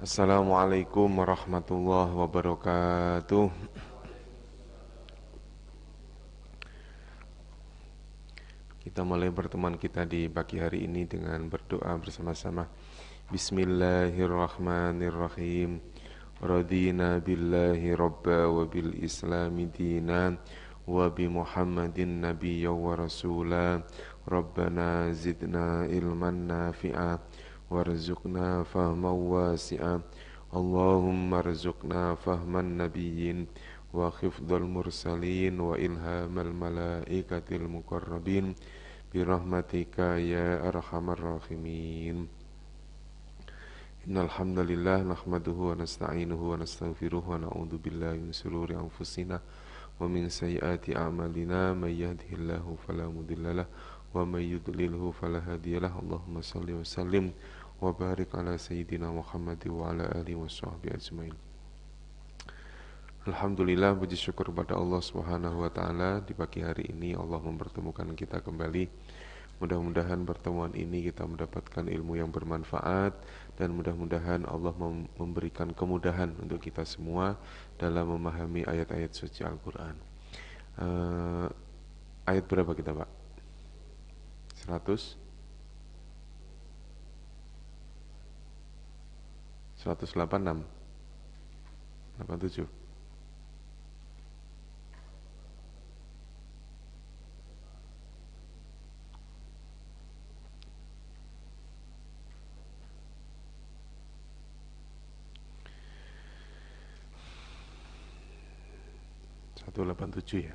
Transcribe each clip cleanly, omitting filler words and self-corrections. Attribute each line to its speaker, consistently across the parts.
Speaker 1: Assalamualaikum warahmatullahi wabarakatuh. Kita mulai pertemuan kita di pagi hari ini dengan berdoa bersama-sama. Bismillahirrahmanirrahim. Radina billahi rabba wa bil islami dina wa bi muhammadin nabiyya wa rasula. Rabbana zidna ilman nafi'a warzuqna fahman wasi'a. Allahumma rzuqna fahman nabiyyin wa khifdal mursalin wa ilhamal malaikatil muqarrabin birahmatika ya arhamar rahimin. Innal hamdalillah nahmaduhu wa nasta'inuhu wa nastaghfiruhu wa na'udzu billahi min shururi anfusina wa min sayyiati a'malina may yahdihillahu fala mudhillalah wa may yudlilhu fala hadiyalah. Allahumma shalli wa sallim wa barik ala sayyidina Muhammad wa ala alihi washabbihi ajmain. Alhamdulillah, puji syukur kepada Allah Subhanahu wa taala, di pagi hari ini Allah mempertemukan kita kembali. Mudah-mudahan pertemuan ini kita mendapatkan ilmu yang bermanfaat dan mudah-mudahan Allah memberikan kemudahan untuk kita semua dalam memahami ayat-ayat suci Al-Qur'an. Ayat berapa kita, Pak? 100 186 87 187 ya.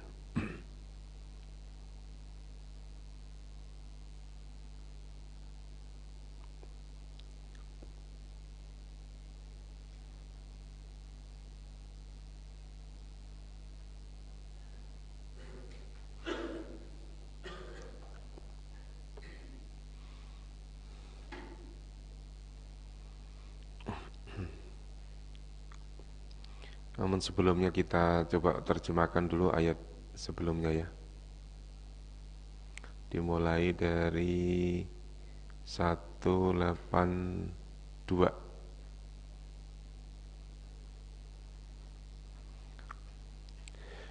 Speaker 1: Namun sebelumnya kita coba terjemahkan dulu ayat sebelumnya ya. Dimulai dari 182.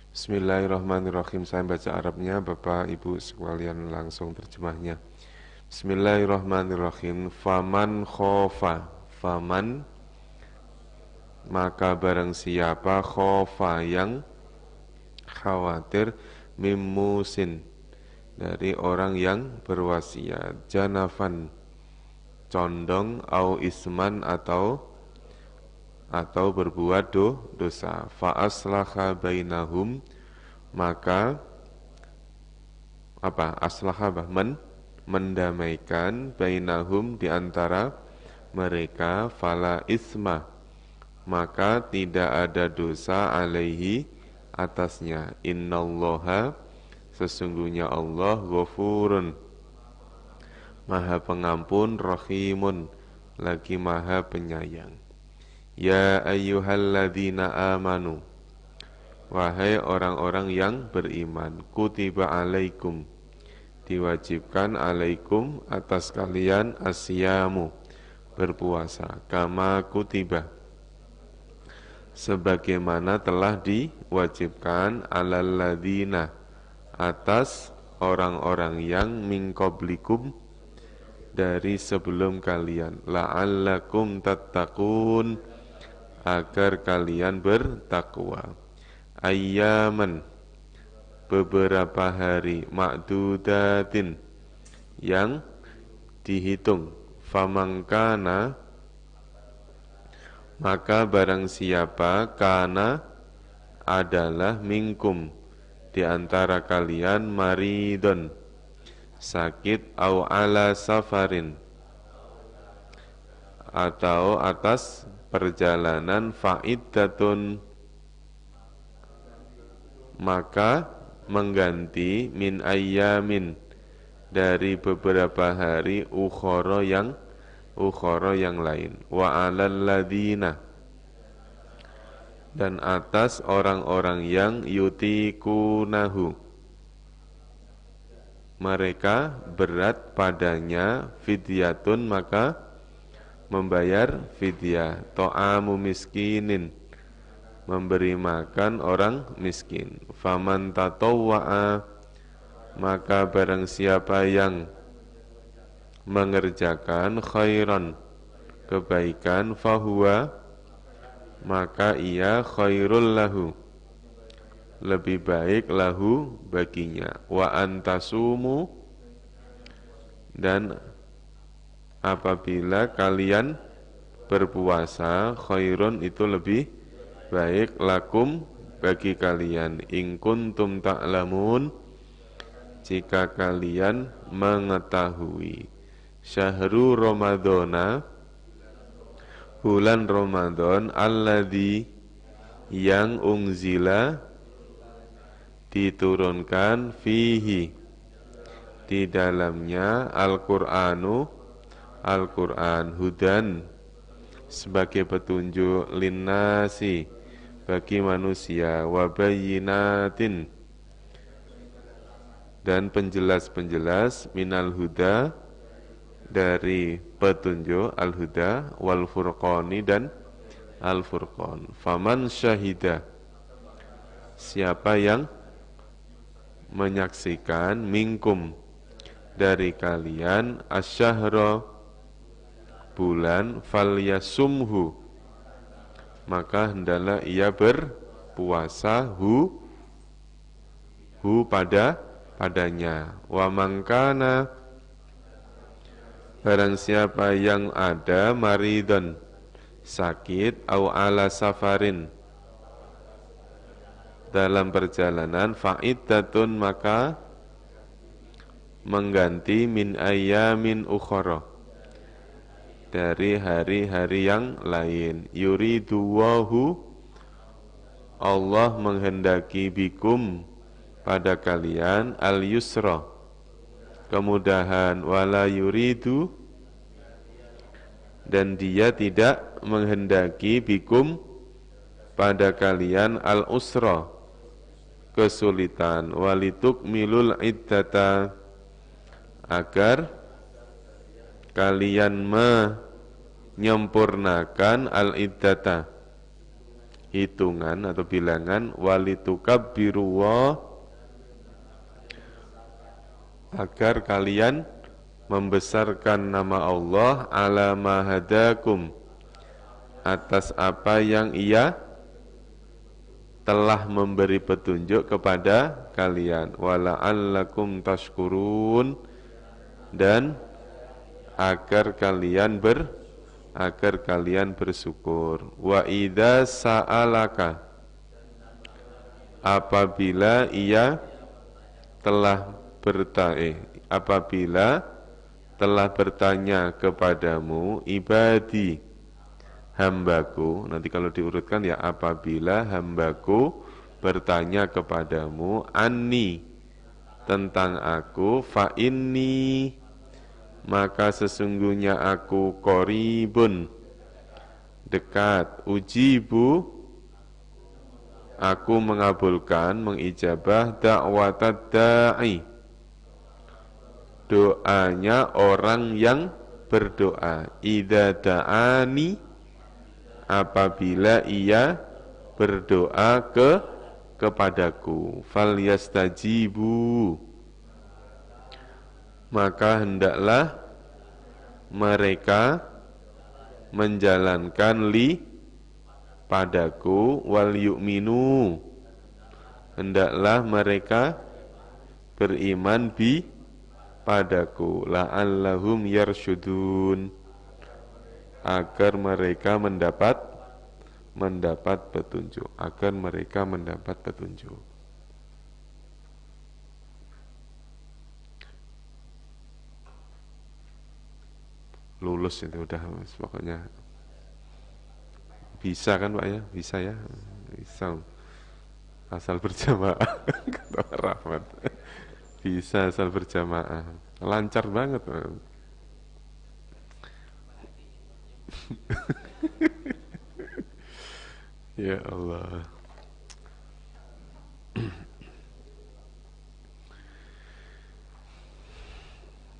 Speaker 1: Bismillahirrahmanirrahim. Saya baca Arabnya, Bapak Ibu sekalian langsung terjemahnya. Bismillahirrahmanirrahim. Faman khofa, faman maka barang siapa khofa yang khawatir, mimusin dari orang yang berwasiat, janafan condong, au isman atau berbuat dosa, fa aslaha bainahum maka aslaha mendamaikan, bainahum di antara mereka, fala isma maka tidak ada dosa, alaihi atasnya, innallaha sesungguhnya Allah, ghafurun maha pengampun, rahimun lagi maha penyayang. Ya ayyuhalladzina amanu wahai orang-orang yang beriman, kutiba alaikum diwajibkan, alaikum atas kalian, asyamu berpuasa, kama kutiba sebagaimana telah diwajibkan, alalladzina atas orang-orang yang min qablikum dari sebelum kalian, la'allakum tattaqun agar kalian bertakwa, ayyaman beberapa hari, ma'dudatin yang dihitung, famangkana maka barang siapa, kana adalah, minkum di antara kalian, maridon sakit, au ala safarin atau atas perjalanan, fa'iddatun maka mengganti, min ayyamin dari beberapa hari, ukhara yang lain, wa alal ladina dan atas orang-orang yang yutikunahu mereka berat padanya, fidyatun maka membayar fidyah. Ta'amu miskinin, memberi makan orang miskin. Faman tatawwa'a, maka barang siapa yang mengerjakan khairan, kebaikan, fahuwa, maka ia khairul lahu, lebih baik lahu baginya. Wa antasumu, dan apabila kalian berpuasa, khairun itu lebih baik, lakum bagi kalian, in kuntum ta'lamun, jika kalian mengetahui. Syahrul Ramadana, bulan Ramadan, alladzi, yang unzila, diturunkan, fihi, di dalamnya, Al-Qur'anu, Al-Qur'an, hudan, sebagai petunjuk, linnasi, bagi manusia, wabayinatin, dan penjelas-penjelas, minal huda, dari petunjuk, al-huda, wal furqani, dan al-furqan. Faman syahida, siapa yang menyaksikan, minkum, dari kalian, asyahra, bulan, falyasumhu, maka hendaklah ia berpuasa, padanya. Wa mangkana, barang siapa yang ada, maridon, sakit, au ala safarin, dalam perjalanan, fa'iddatun, maka mengganti, min ayyamin ukhara, dari hari-hari yang lain. Yuriduwahu, Allah menghendaki, bikum, pada kalian, al-yusra, kemudahan, wala yuridu, dan dia tidak menghendaki, bikum, pada kalian, al-usra, kesulitan, walitukmilul iddata, agar kalian menyempurnakan al-iddata, hitungan atau bilangan, walitukabbiruwa, agar kalian membesarkan nama Allah, ala ma hadakum, atas apa yang ia telah memberi petunjuk kepada kalian, wala'allakum tashkurun, dan agar kalian bersyukur. Wa idza sa'alaka, apabila ia telah apabila telah bertanya kepadamu, ibadi, hambaku, nanti kalau diurutkan ya, apabila hambaku bertanya kepadamu, anni, tentang aku, fa inni, maka sesungguhnya aku, qoribun, dekat, ujibu, aku mengabulkan, mengijabah, da'watad da'i, doanya orang yang berdoa, idza da'ani, apabila ia berdoa kepadaku, falyastajibu, maka hendaklah mereka menjalankan padaku, wal yu'minu, hendaklah mereka beriman padaku, la'allahum yarsyudun, agar mereka mendapat petunjuk, agar mereka mendapat petunjuk. Lulus itu udah, pokoknya bisa kan Pak ya? Bisa ya? Bisa, asal berjamaah. Kata Pak Rahmat, bisa asal berjamaah, lancar banget. Ya Allah.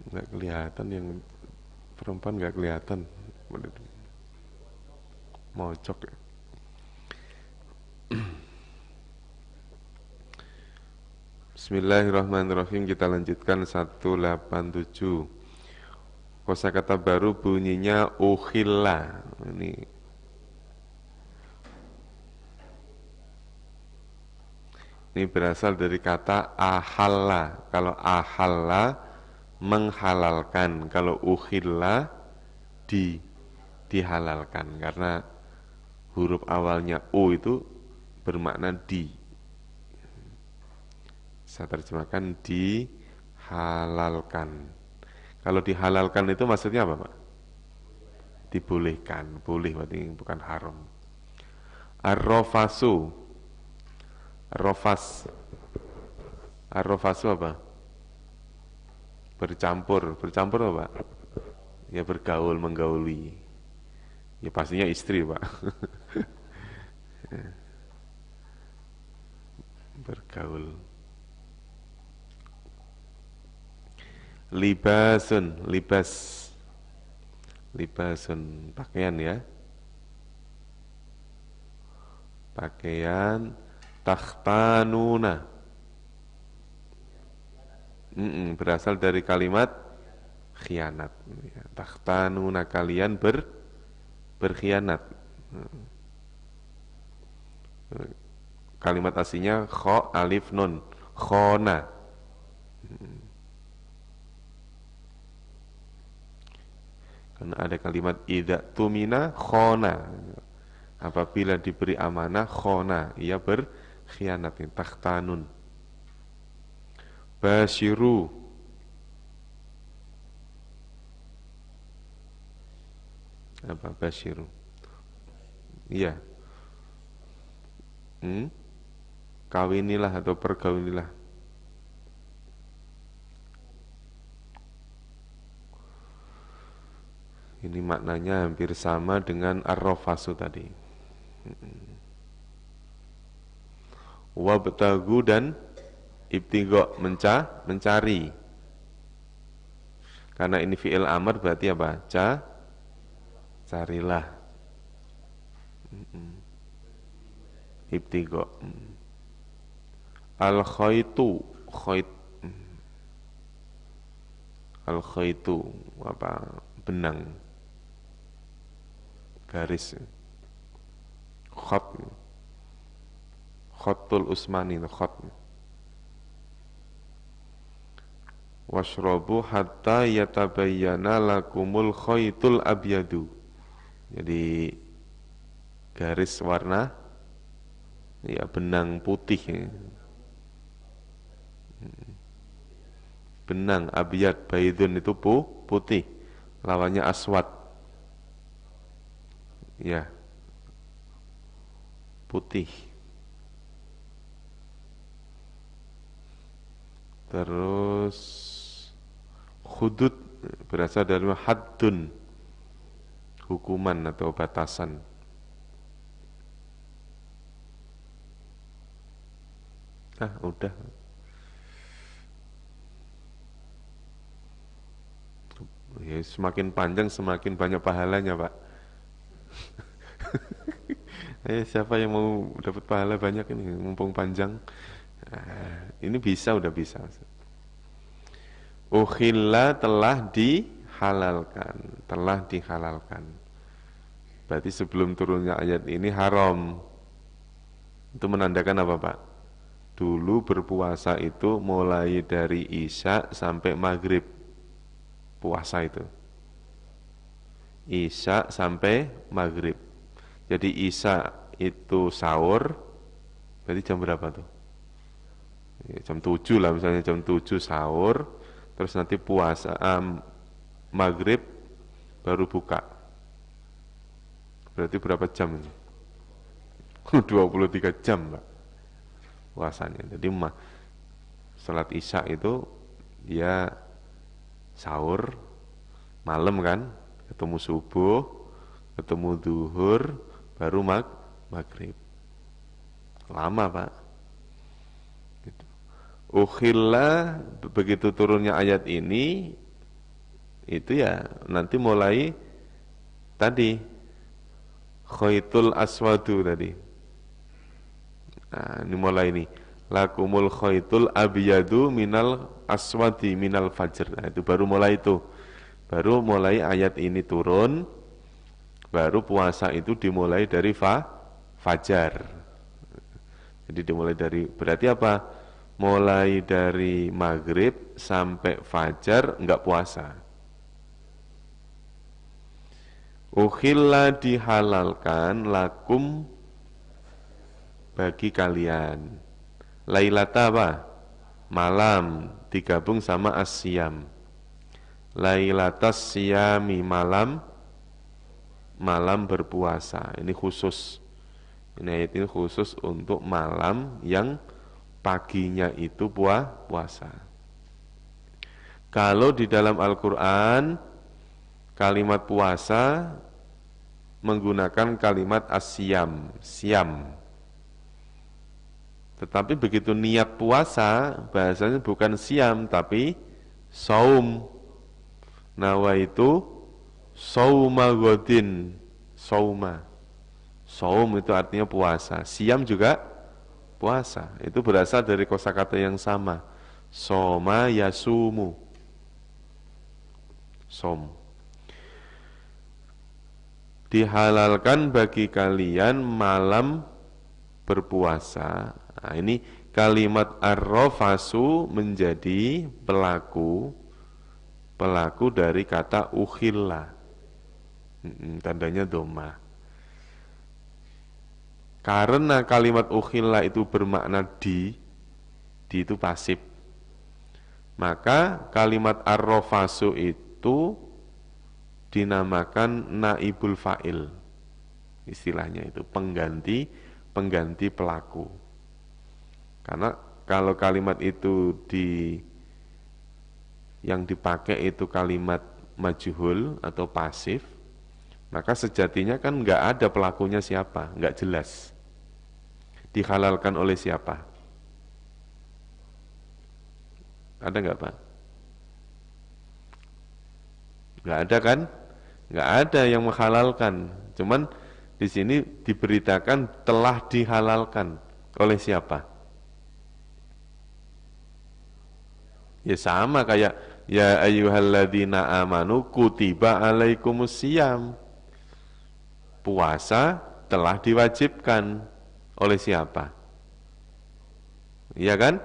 Speaker 1: Nggak kelihatan, yang perempuan nggak kelihatan. Mojok ya. Bismillahirrahmanirrahim. Kita lanjutkan 187. Kosakata baru bunyinya ukhilla. Ini berasal dari kata ahalla. Kalau ahalla menghalalkan, kalau ukhilla dihalalkan, karena huruf awalnya u itu bermakna di. Saya terjemahkan dihalalkan. Kalau dihalalkan itu maksudnya apa, Pak? Dibolehkan, boleh berarti bukan haram. Ar-rafasu. Rofas. Ar-rafasu apa? Bercampur apa? Ya bergaul, menggauli. Ya pastinya istri, Pak. Bergaul. Libasun, libasun, pakaian ya. Pakaian. Takhtanuna. Berasal dari kalimat khianat. Takhtanuna, kalian berkhianat. Kalimat aslinya kho alif nun, khona. Karena ada kalimat idza tumina khona. Apabila diberi amanah khona, ia berkhianat. Takhtanun. Basyiru. Apa basyiru? Iya. Kawinilah atau perkawinilah. Ini maknanya hampir sama dengan ar-rafasu tadi. Wabtagu dan ibtigha, mencari. Karena ini fi'il amr berarti apa? Carilah. Ibtigha. Al-khaitu, Al-khaitu apa? Benang. Garis. Khatul Usmani, khat. Washrobu hatta yatabayyana lakumul khaitul abyadu. Jadi garis warna ya benang putih ya. Benang abyad, baydun itu putih, lawannya aswad ya, putih. Terus hudud berasal dari haddun, hukuman atau batasan. Udah. Ya, semakin panjang semakin banyak pahalanya, Pak. Siapa yang mau dapat pahala banyak ini, mumpung panjang. Ini udah bisa. Ukhilla telah dihalalkan. Berarti sebelum turunnya ayat ini haram. Itu menandakan apa, Pak? Dulu berpuasa itu mulai dari Isya sampai maghrib. Puasa itu Isya sampai maghrib. Jadi Isya itu sahur, berarti jam berapa tuh? Jam 7 lah, misalnya jam 7 sahur, terus nanti puasa maghrib baru buka. Berarti berapa jam ini? 23 jam, Pak, puasanya. Jadi salat Isya itu dia sahur malam kan, ketemu subuh, ketemu duhur, baru maghrib. Lama, Pak. Gitu. Ukhilla, begitu turunnya ayat ini, itu ya nanti mulai Tadi khaitul aswadu tadi. Nah, ini mulai nih. Lakumul khaitul abyadu minal aswadi minal fajr. Nah, itu baru mulai itu. Baru mulai ayat ini turun, baru puasa itu dimulai dari fajar. Jadi dimulai dari, berarti apa? Mulai dari maghrib sampai fajar enggak puasa. Ukhilla dihalalkan lakum bagi kalian. Lailata apa? Malam digabung sama asyam. Lailatas siyami malam berpuasa. Ini khusus. Ini ayat ini khusus untuk malam yang paginya itu puasa. Kalau di dalam Al-Qur'an kalimat puasa menggunakan kalimat asyam, siam. Tetapi begitu niat puasa, bahasanya bukan siam tapi saum. Nawaitu sauma godin, sauma. Saum itu artinya puasa. Siam juga puasa. Itu berasal dari kosakata yang sama. Soma yasumu. Som. Dihalalkan bagi kalian malam berpuasa. Nah, ini kalimat ar-rafasu menjadi pelaku dari kata ukhilla. Tandanya doma. Karena kalimat ukhilla itu bermakna di itu pasif. Maka kalimat ar-rafasu itu dinamakan naibul fa'il. Istilahnya itu pengganti pelaku. Karena kalau kalimat itu yang dipakai itu kalimat majhul atau pasif, maka sejatinya kan nggak ada pelakunya siapa, nggak jelas. Dihalalkan oleh siapa? Ada nggak, Pak? Nggak ada kan? Nggak ada yang menghalalkan. Cuman di sini diberitakan telah dihalalkan oleh siapa? Ya sama kayak ya ayyuhalladzina amanu kutiba alaikumusiyam. Puasa telah diwajibkan oleh siapa? Iya kan?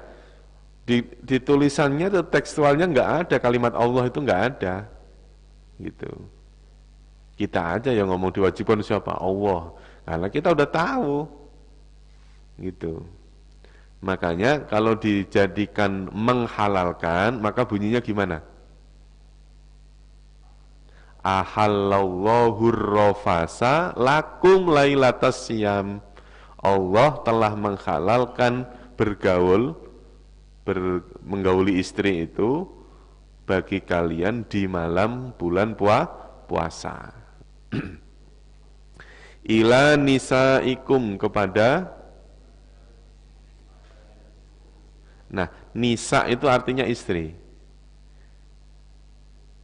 Speaker 1: Di tulisannya itu tekstualnya nggak ada kalimat Allah itu nggak ada, gitu. Kita aja yang ngomong diwajibkan siapa? Allah. Karena kita udah tahu, gitu. Makanya kalau dijadikan menghalalkan, maka bunyinya gimana? Ahallallahur rafasa lakum lailatas siyam. Allah telah menghalalkan menggauli istri itu bagi kalian di malam bulan puasa. Ila nisaikum kepada. Nah, nisa itu artinya istri.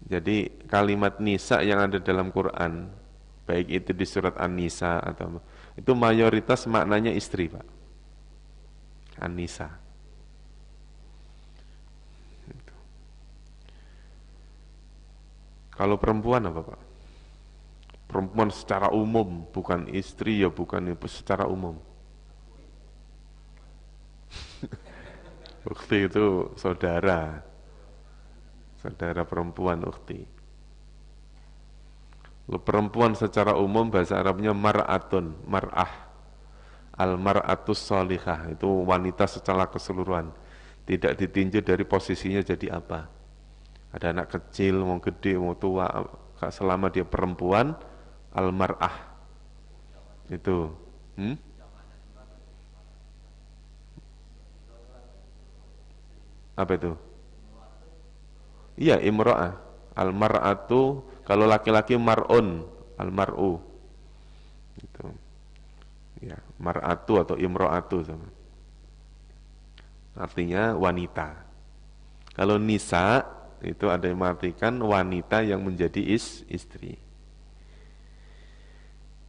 Speaker 1: Jadi kalimat nisa yang ada dalam Quran, baik itu di surat An-Nisa atau itu mayoritas maknanya istri, Pak. An-Nisa. Kalau perempuan apa, Pak? Perempuan secara umum, bukan istri ya bukan ibu, secara umum. Ukhti itu saudara perempuan ukhti. Perempuan secara umum bahasa Arabnya mar'atun, mar'ah. Al-mar'atus sholihah, itu wanita secara keseluruhan. Tidak ditinjau dari posisinya jadi apa. Ada anak kecil, mau gede, mau tua, selama dia perempuan, al-mar'ah. Itu. Apa itu? Iya, imro'ah. Al-mar'atu, kalau laki-laki mar'un, al-mar'u. Itu. Ya, mar'atu atau imro'atu sama. Artinya wanita. Kalau nisa itu ada yang mengartikan wanita yang menjadi istri.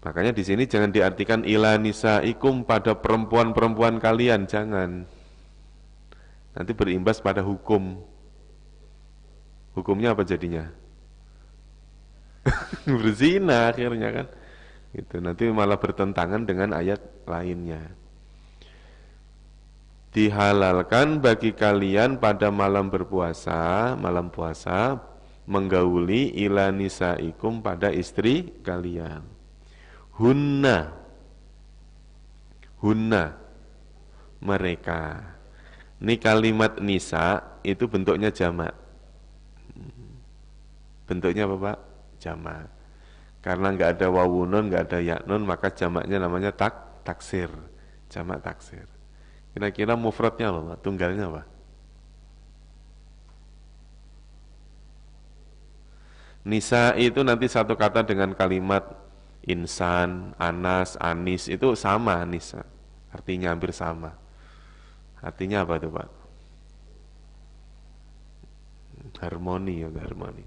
Speaker 1: Makanya di sini jangan diartikan ila nisaikum pada perempuan-perempuan kalian, jangan. Nanti berimbas pada hukum. Hukumnya apa jadinya? Berzina akhirnya kan. Gitu. Nanti malah bertentangan dengan ayat lainnya. Dihalalkan bagi kalian pada malam berpuasa, malam puasa, menggauli ila nisaikum pada istri kalian. Hunna, hunna, mereka. Ini kalimat nisa itu bentuknya jamak. Bentuknya apa Pak? Jamak. Karena nggak ada wawunun, nggak ada yaknun, maka jamaknya namanya taksir. Jamak taksir. Kira-kira mufradnya apa Pak? Tunggalnya apa? Nisa itu nanti satu kata dengan kalimat insan, anas, anis, itu sama nisa. Artinya hampir sama. Artinya apa tuh Pak? Harmoni ya, harmoni.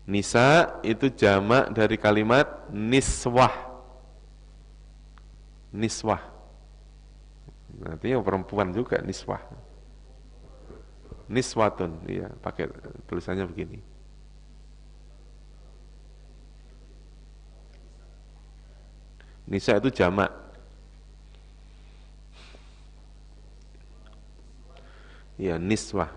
Speaker 1: Nisa itu jamak dari kalimat niswah. Niswah. Artinya perempuan juga niswah. Niswatun, iya, pakai tulisannya begini. Nisa itu jamak. Iya, niswah.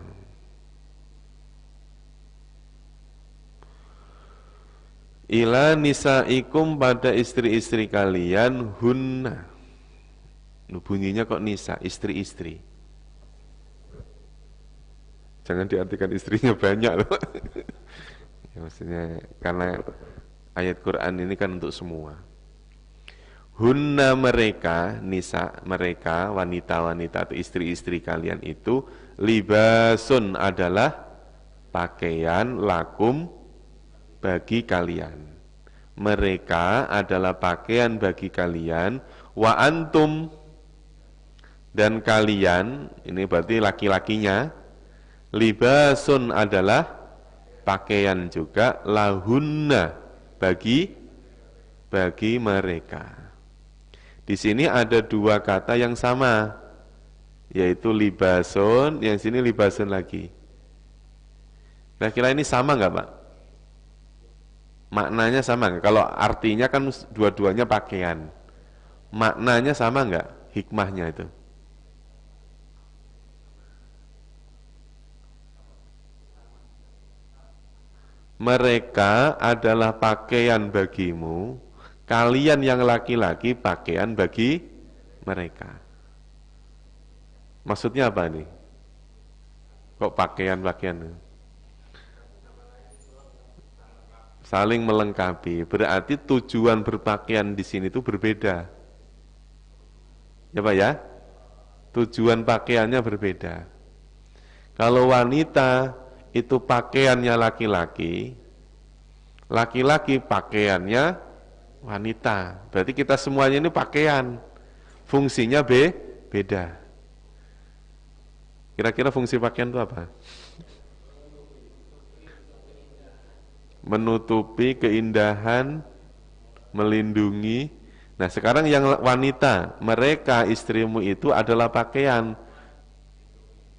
Speaker 1: Ila nisaikum pada istri-istri kalian hunna. Bunyinya kok nisa, istri-istri. Jangan diartikan istrinya banyak loh. Ya, maksudnya karena ayat Quran ini kan untuk semua. Hunna mereka, nisa mereka, wanita-wanita atau istri-istri kalian itu libasun adalah pakaian lakum bagi kalian. Mereka adalah pakaian bagi kalian, wa antum, dan kalian, ini berarti laki-lakinya, libasun adalah pakaian juga, lahunna, bagi mereka. Di sini ada dua kata yang sama, yaitu libasun, yang sini libasun lagi. Kira-kira ini sama nggak Pak? Maknanya sama nggak? Kalau artinya kan dua-duanya pakaian. Maknanya sama nggak? Hikmahnya itu. Mereka adalah pakaian bagimu, kalian yang laki-laki pakaian bagi mereka. Maksudnya apa nih? Kok pakaian-pakaian? Saling melengkapi. Berarti tujuan berpakaian di sini itu berbeda. Ya Pak ya? Tujuan pakaiannya berbeda. Kalau wanita itu pakaiannya laki-laki, laki-laki pakaiannya wanita. Berarti kita semuanya ini pakaian. Fungsinya beda. Kira-kira fungsi pakaian itu apa? Menutupi keindahan, melindungi. Nah sekarang yang wanita, mereka istrimu itu adalah pakaian.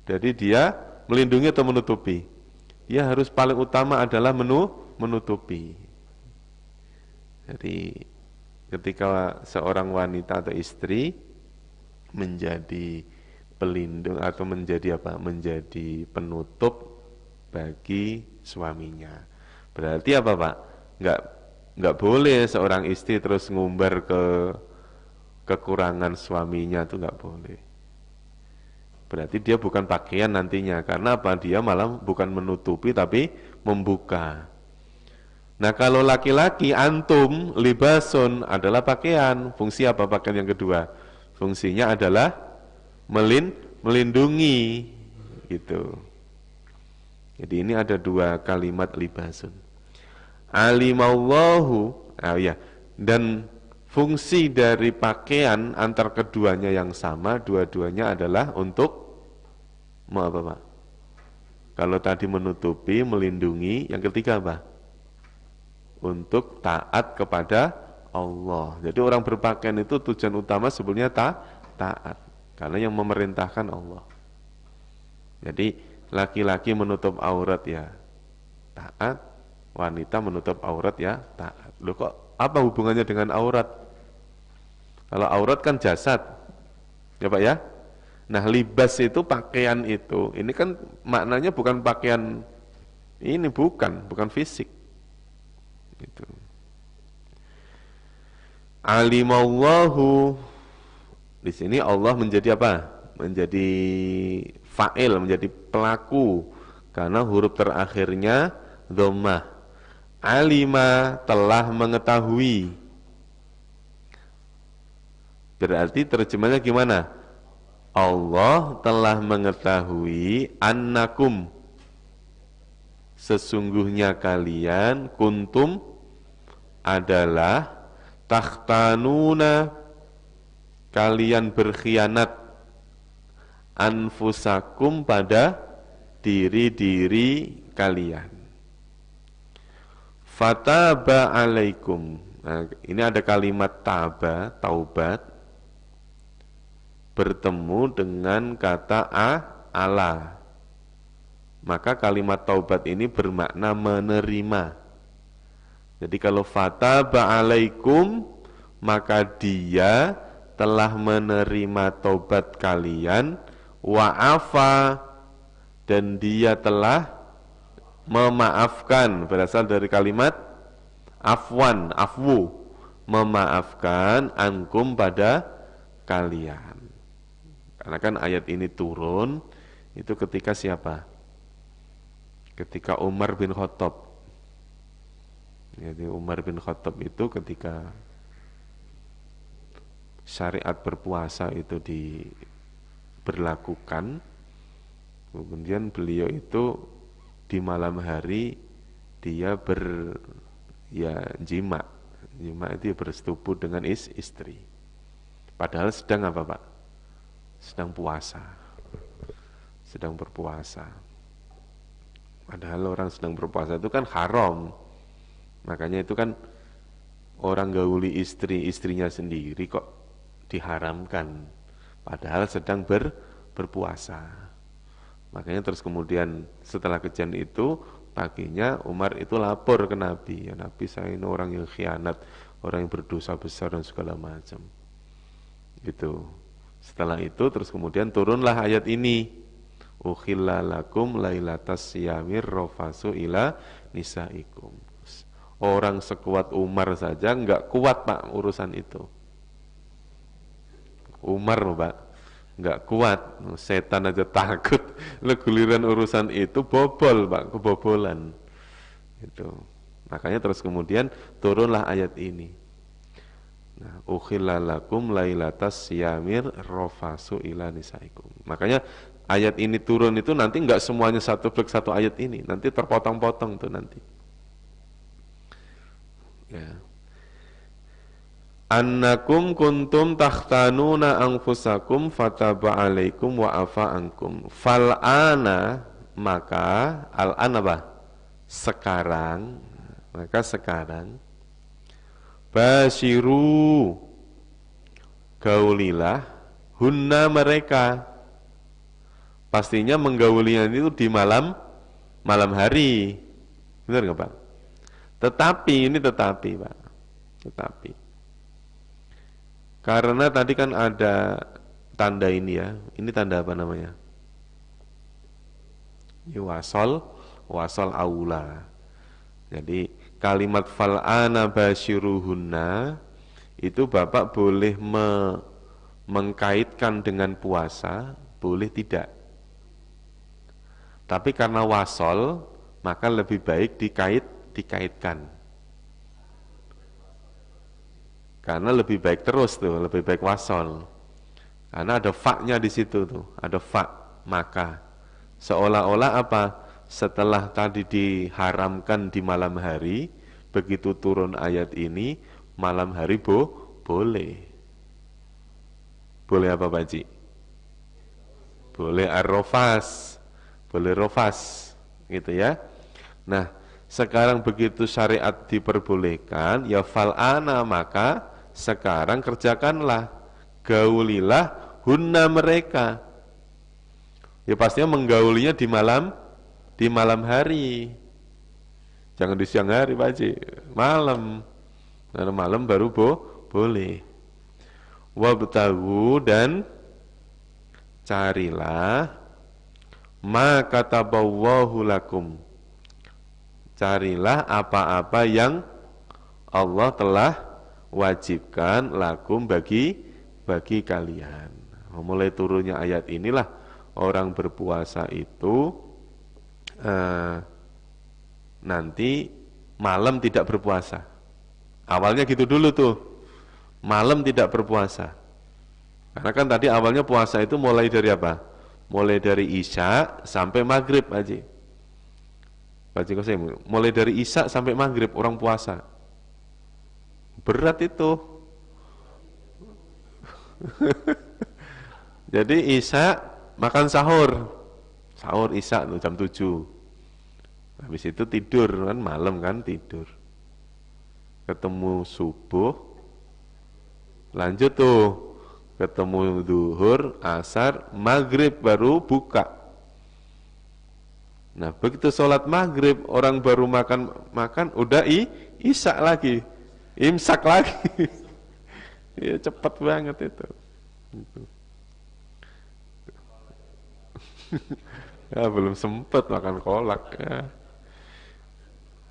Speaker 1: Jadi dia melindungi atau menutupi? Dia harus paling utama adalah menutupi. Jadi ketika seorang wanita atau istri menjadi pelindung atau menjadi apa? Menjadi penutup bagi suaminya. Berarti apa Pak? Enggak boleh seorang istri terus ngumbar ke kekurangan suaminya, itu enggak boleh. Berarti dia bukan pakaian nantinya. Karena apa? Dia malah bukan menutupi tapi membuka. Nah kalau laki-laki, antum, libasun adalah pakaian. Fungsi apa pakaian yang kedua? Fungsinya adalah melindungi. Gitu. Jadi ini ada dua kalimat libasun. Alimallahu, ya. Dan fungsi dari pakaian antar keduanya yang sama, dua-duanya adalah untuk mau apa Pak? Kalau tadi menutupi, melindungi, yang ketiga apa? untuk taat kepada Allah. Jadi orang berpakaian itu tujuan utama sebenarnya taat. Karena yang memerintahkan Allah. Jadi laki-laki menutup aurat ya taat, wanita menutup aurat ya taat. Loh kok apa hubungannya dengan aurat? Kalau aurat kan jasad. Ya Pak ya? Nah, libas itu pakaian itu. Ini kan maknanya bukan pakaian ini bukan fisik. Gitu. Alimallahu. Di sini Allah menjadi apa? Menjadi fa'il, menjadi pelaku karena huruf terakhirnya dhammah. Alima telah mengetahui. Berarti terjemahnya gimana? Allah telah mengetahui annakum sesungguhnya kalian kuntum adalah takhtanuna kalian berkhianat anfusakum pada diri-diri kalian. Fataba alaikum. Nah, ini ada kalimat taba, taubat bertemu dengan kata ala. Maka kalimat taubat ini bermakna menerima. Jadi kalau fataba alaikum maka dia telah menerima taubat kalian, wa'afa dan dia telah memaafkan, berasal dari kalimat afwan, afwu, memaafkan ankum pada kalian. Karena kan ayat ini turun itu ketika siapa? Ketika Umar bin Khattab. Jadi Umar bin Khattab itu ketika syariat berpuasa itu diberlakukan, kemudian beliau itu di malam hari dia jima itu bersetubuh dengan istri. Padahal sedang apa Pak? Sedang puasa, sedang berpuasa. Padahal orang sedang berpuasa itu kan haram. Makanya itu kan orang gauli istrinya sendiri kok diharamkan. Padahal sedang berpuasa. Makanya terus kemudian setelah kejadian itu paginya Umar itu lapor ke Nabi. Ya Nabi, saya ini orang yang khianat, orang yang berdosa besar dan segala macam. Gitu. Setelah itu terus kemudian turunlah ayat ini. Ukhilla lakum lailatas siyamir rafasu ila nisaikum. Orang sekuat Umar saja enggak kuat Pak urusan itu. Umar Pak enggak kuat, setan aja takut. Giliran urusan itu bobol Pak, kebobolan. Itu. Makanya terus kemudian turunlah ayat ini. Nah, ukhilla lakum lailatas siyamir rafasu ila nisaikum. Makanya ayat ini turun itu nanti enggak semuanya satu blok satu ayat ini, nanti terpotong-potong tuh nanti. Ya. Annakum kuntum takhtanuna anfusakum fataba alaikum wa afa ankum. Fal'ana maka al-an apa? Sekarang, maka sekarang basyiru gaulilah hunna mereka. Pastinya menggaulinya itu di malam hari. Benar enggak Pak? Tetapi Pak. Tetapi karena tadi kan ada tanda ini ya. Ini tanda apa namanya? Ini wasol aula. Jadi kalimat fal'ana basyiruhunna itu Bapak boleh mengkaitkan dengan puasa, boleh tidak. Tapi karena wasol, maka lebih baik dikaitkan. Karena lebih baik terus tuh, lebih baik wasol. Karena ada fa-nya di situ tuh, ada fa, maka seolah-olah apa? Setelah tadi diharamkan di malam hari, begitu turun ayat ini, malam hari boleh. Boleh apa Pak Ji? Boleh ar-rofas. Boleh rofas gitu ya. Nah, Sekarang begitu syariat diperbolehkan, ya fal'ana, maka sekarang kerjakanlah, gaulilah hunna mereka. Ya pastinya menggaulinya di malam hari. Jangan di siang hari Pak Haji, malam. Karena malam baru boleh. Wabtaghu, dan carilah ma kataballahu lakum. Carilah apa-apa yang Allah telah wajibkan lakum bagi kalian. Mulai turunnya ayat inilah orang berpuasa itu nanti malam tidak berpuasa. Awalnya gitu dulu tuh, malam tidak berpuasa. Karena kan tadi awalnya puasa itu mulai dari apa? Mulai dari Isya sampai Maghrib aja. Mulai dari Isya sampai Maghrib orang puasa. Berat itu. Jadi Isya makan sahur. Sahur Isya tuh jam 7. Habis itu tidur kan, malam kan tidur. Ketemu subuh. Lanjut tuh. Ketemu duhur, asar, maghrib baru buka. Nah begitu sholat maghrib, orang baru makan udah isya lagi, imsak lagi. Ya cepat banget itu. Ya belum sempat makan kolak ya.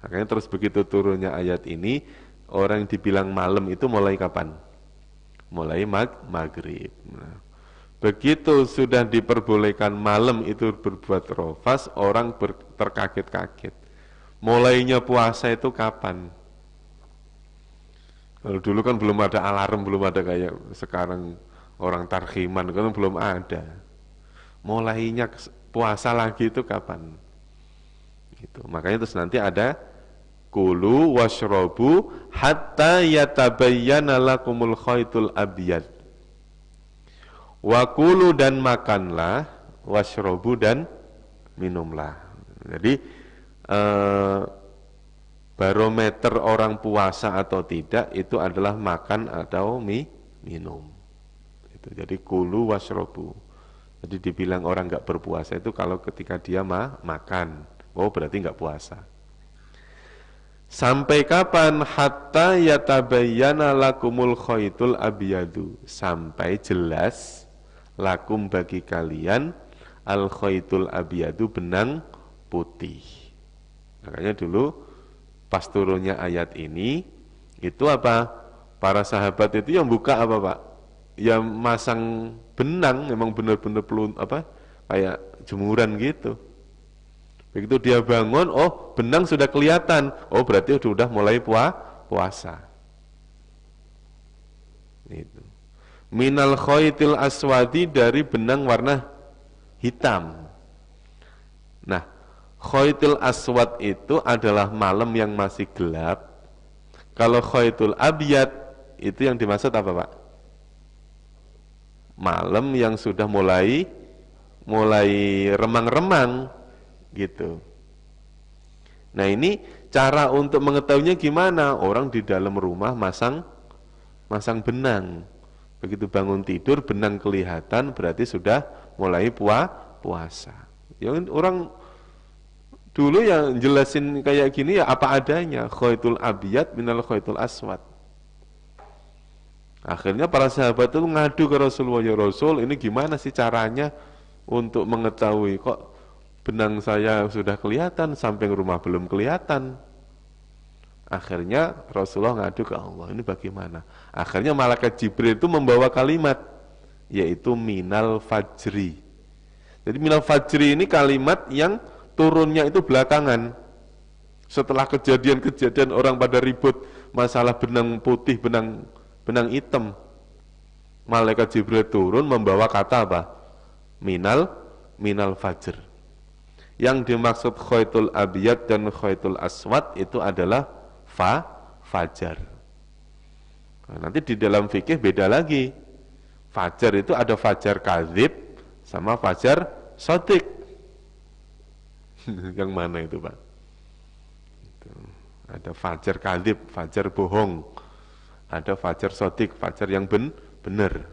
Speaker 1: Makanya terus begitu turunnya ayat ini, orang yang dibilang malam itu mulai kapan? Mulai maghrib. Nah, begitu sudah diperbolehkan malam itu berbuat rofas, orang terkaget-kaget. Mulainya puasa itu kapan? Kalau dulu kan belum ada alarm, belum ada kayak sekarang orang tarhiman, kan belum ada. Mulainya puasa lagi itu kapan? Gitu. Makanya terus nanti ada kulu washrobu hatta yatabayyana lakumul khaytul abyad. Wakulu, dan makanlah, washrobu, dan minumlah. Jadi barometer orang puasa atau tidak itu adalah makan atau minum. Itu. Jadi kulu washrobu. Jadi dibilang orang nggak berpuasa itu kalau ketika dia makan, oh berarti nggak puasa. Sampai kapan? Hatta yatabayyana lakumul khaytul abyadu. Sampai jelas lakum bagi kalian al khaytul abyadu, benang putih. Makanya dulu pas turunnya ayat ini itu apa? Para sahabat itu yang buka apa Pak? Yang masang benang, memang benar-benar kayak jemuran gitu. Begitu dia bangun, oh benang sudah kelihatan, oh berarti sudah mulai puasa. Itu. Minal khaytil aswadi, dari benang warna hitam. Nah, khaytil aswad itu adalah malam yang masih gelap. Kalau khaytul abyad itu yang dimaksud apa Pak? Malam yang sudah mulai remang-remang gitu. Nah ini cara untuk mengetahuinya gimana? Orang di dalam rumah masang benang. Begitu bangun tidur benang kelihatan, berarti sudah mulai puasa. Ya, orang dulu yang jelasin kayak gini ya apa adanya, khaytul abyad minal khaytul aswad. Akhirnya para sahabat itu ngadu ke Rasulullah, ya Rasul, ini gimana sih caranya untuk mengetahui kok benang saya sudah kelihatan, samping rumah belum kelihatan. Akhirnya Rasulullah ngadu ke Allah, ini bagaimana? Akhirnya malaikat Jibril itu membawa kalimat, yaitu minal fajri. Jadi minal fajri ini kalimat yang turunnya itu belakangan. Setelah kejadian-kejadian orang pada ribut masalah benang putih, benang hitam, malaikat Jibril turun membawa kata apa? Minal fajr. Yang dimaksud khaytul abyad dan khaytul aswad itu adalah fajar. Nah, nanti di dalam fikih beda lagi. Fajar itu ada fajar kadzib sama fajar shadiq. Yang mana itu Pak? Ada fajar kadzib, fajar bohong. Ada fajar sodik, fajar yang benar.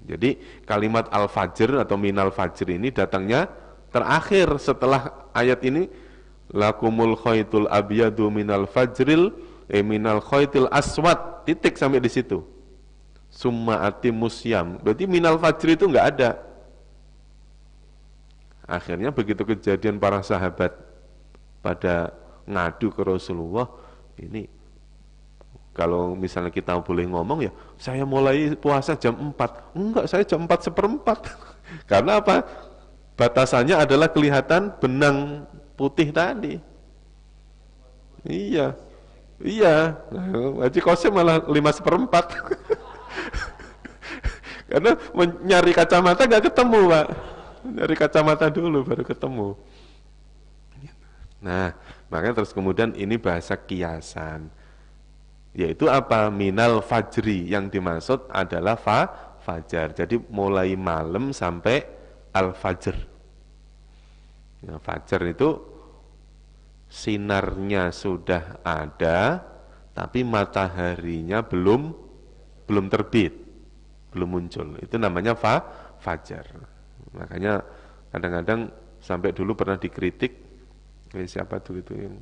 Speaker 1: Jadi kalimat al-fajr atau minal fajr ini datangnya terakhir setelah ayat ini, lakumul khaitul abyadu minal fajril minal khaitil aswad, titik sampai di situ. Summa atimus syam. Berarti minal fajr itu enggak ada. Akhirnya begitu kejadian para sahabat pada ngadu ke Rasulullah, ini kalau misalnya kita boleh ngomong ya, saya mulai puasa jam 4. Enggak, saya jam 4:4. Karena apa? Batasannya adalah kelihatan benang putih tadi. Iya. Iya. Haji Qasim malah 5/4. Karena nyari kacamata nggak ketemu, Pak. Nyari kacamata dulu baru ketemu. Nah, makanya terus kemudian ini bahasa kiasan. Yaitu apa? Minal fajri, yang dimaksud adalah fajar. Jadi mulai malam sampai al-fajr. Ya, fajar itu sinarnya sudah ada, tapi mataharinya belum terbit, belum muncul. Itu namanya fajar. Makanya kadang-kadang sampai dulu pernah dikritik, siapa tuh itu yang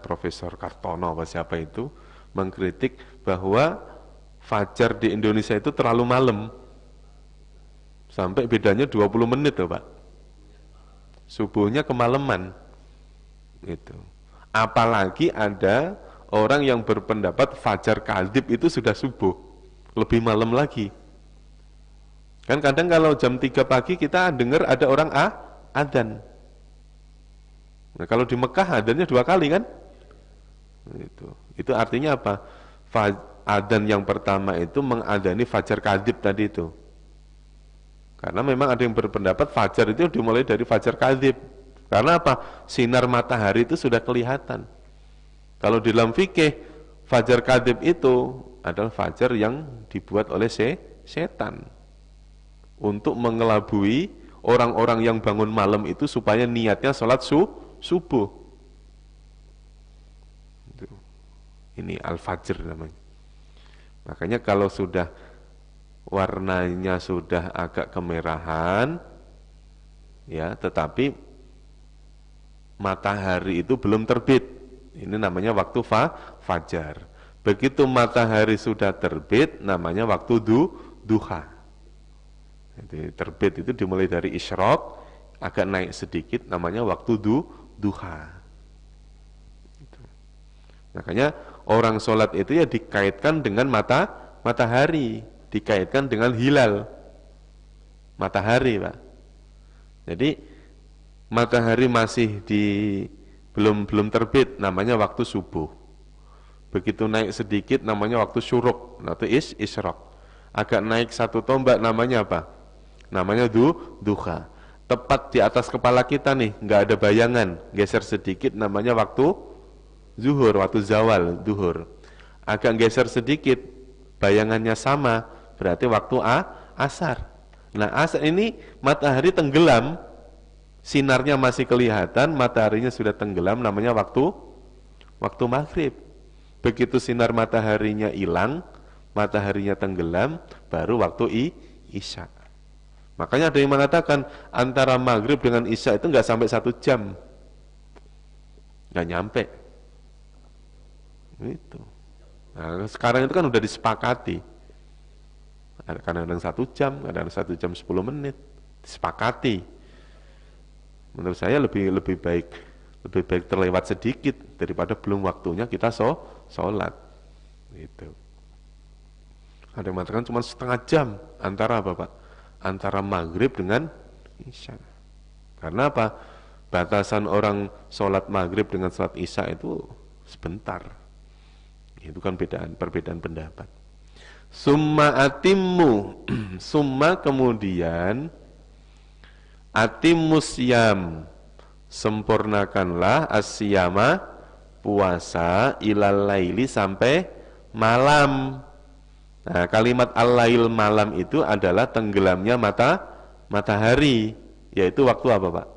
Speaker 1: Profesor Kartono apa siapa itu mengkritik bahwa fajar di Indonesia itu terlalu malam, sampai bedanya 20 menit loh Pak, subuhnya kemalaman itu. Apalagi ada orang yang berpendapat fajar kadzib itu sudah subuh, lebih malam lagi. Kan kadang kalau jam 3 pagi kita dengar ada orang adzan. Nah, kalau di Mekah adzannya 2 kali kan? Itu artinya apa? Adzan yang pertama itu mengadzani fajar kadzib tadi itu. Karena memang ada yang berpendapat fajar itu dimulai dari fajar kadzib. Karena apa? Sinar matahari itu sudah kelihatan. Kalau di dalam fikih, fajar kadzib itu adalah fajar yang dibuat oleh setan untuk mengelabui orang-orang yang bangun malam itu supaya niatnya sholat subuh. Ini al-fajr namanya. Makanya kalau sudah warnanya sudah agak kemerahan, ya, tetapi matahari itu belum terbit, ini namanya waktu fajar. Begitu matahari sudah terbit, namanya waktu duha. Jadi terbit itu dimulai dari isyraq, agak naik sedikit, namanya waktu duha. Makanya orang sholat itu ya dikaitkan dengan matahari, dikaitkan dengan hilal matahari, Pak. Jadi matahari masih belum terbit, namanya waktu subuh. Begitu naik sedikit, namanya waktu syuruk, waktu isyraq. Agak naik 1 tombak, namanya apa? Namanya duha. Tepat di atas kepala kita nih, nggak ada bayangan, geser sedikit, namanya waktu zuhur, waktu zawal, duhur. Agak geser sedikit, bayangannya sama, berarti waktu asar. Nah, asar ini matahari tenggelam, sinarnya masih kelihatan, mataharinya sudah tenggelam, namanya waktu maghrib. Begitu sinar mataharinya hilang, mataharinya tenggelam, baru waktu isya. Makanya ada yang mengatakan antara maghrib dengan isya itu nggak sampai 1 jam, nggak nyampe. Itu. Nah, sekarang itu kan udah disepakati. Kadang-kadang 1 jam, kadang-kadang 1 jam 10 menit, disepakati. Menurut saya lebih baik terlewat sedikit daripada belum waktunya kita sholat. Gitu. Ada yang mengatakan cuma setengah jam antara apa, Pak? Antara maghrib dengan isya. Karena apa? Batasan orang sholat maghrib dengan sholat isya itu sebentar. Itu kan perbedaan pendapat. Summa atimmu, summa kemudian atimmus syam, sempurnakanlah asyama, puasa, ilal laili, sampai malam. Nah, kalimat al-lail, malam, itu adalah tenggelamnya matahari, yaitu waktu apa, Pak?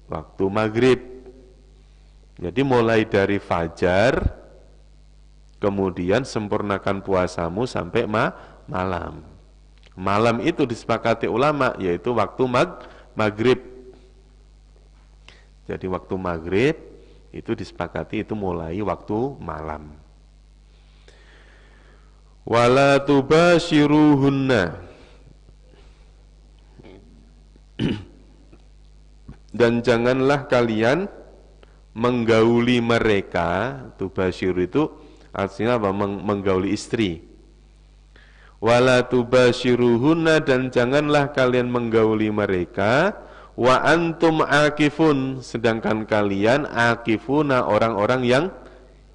Speaker 1: waktu maghrib. Jadi mulai dari fajar, kemudian sempurnakan puasamu sampai malam. Malam itu disepakati ulama, yaitu waktu maghrib. Jadi waktu maghrib itu disepakati itu mulai waktu malam. Wala tubashiruhunna, dan janganlah kalian menggauli mereka. Tubashir itu artinya apa? Menggauli istri. Wala tubashiruhunna, dan janganlah kalian menggauli mereka. Wa antum akifun, sedangkan kalian akifuna, orang-orang yang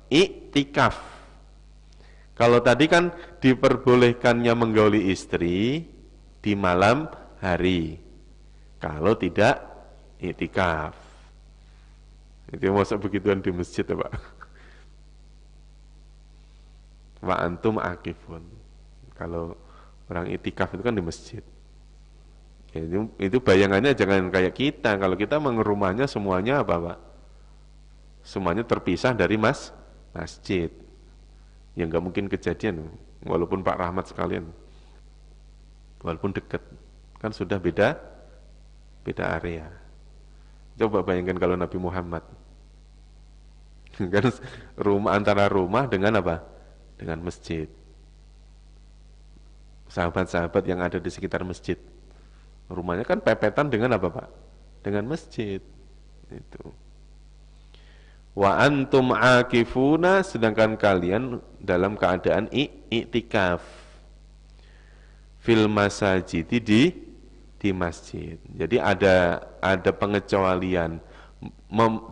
Speaker 1: iktikaf. Kalau tadi kan diperbolehkannya menggauli istri di malam hari, kalau tidak iktikaf. Itu masa begituan di masjid ya Pak. Wa antum akifun. Kalau orang iktikaf itu kan di masjid. Ya, itu bayangannya jangan kayak kita. Kalau kita rumahnya semuanya apa Pak? Semuanya terpisah dari masjid. Ya nggak mungkin kejadian, walaupun Pak Rahmat sekalian, walaupun dekat, kan sudah beda area. Coba bayangkan kalau Nabi Muhammad, kan antara rumah dengan apa? Dengan masjid. Sahabat-sahabat yang ada di sekitar masjid, rumahnya kan pepetan dengan apa Pak? Dengan masjid. Itu. Wa antum akifuna, sedangkan kalian dalam keadaan i'tikaf fil masajid, di masjid. Jadi ada pengecualian,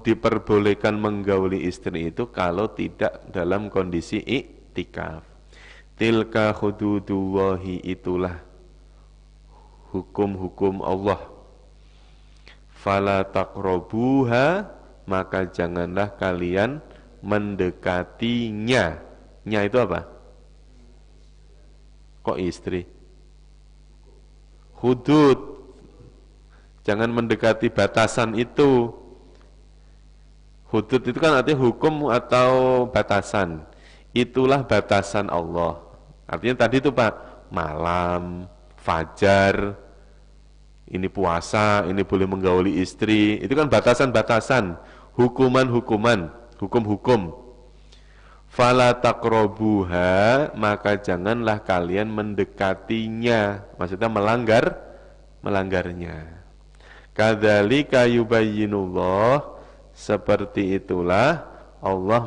Speaker 1: diperbolehkan menggauli istri itu kalau tidak dalam kondisi i'tikaf. Tilka hududullahi, itulah hukum-hukum Allah. Fala taqrabuha, maka janganlah kalian mendekatinya. Nya itu apa? Kok istri? Hudud. Jangan mendekati batasan itu. Hudud itu kan artinya hukum atau batasan. Itulah batasan Allah. Artinya tadi itu Pak, malam, fajar, ini puasa, ini boleh menggauli istri. Itu kan batasan-batasan, hukuman-hukuman, hukum-hukum. Fala taqrabuha, maka janganlah kalian mendekatinya. Maksudnya melanggarnya. Kadzalika yubayyinullah, seperti itulah Allah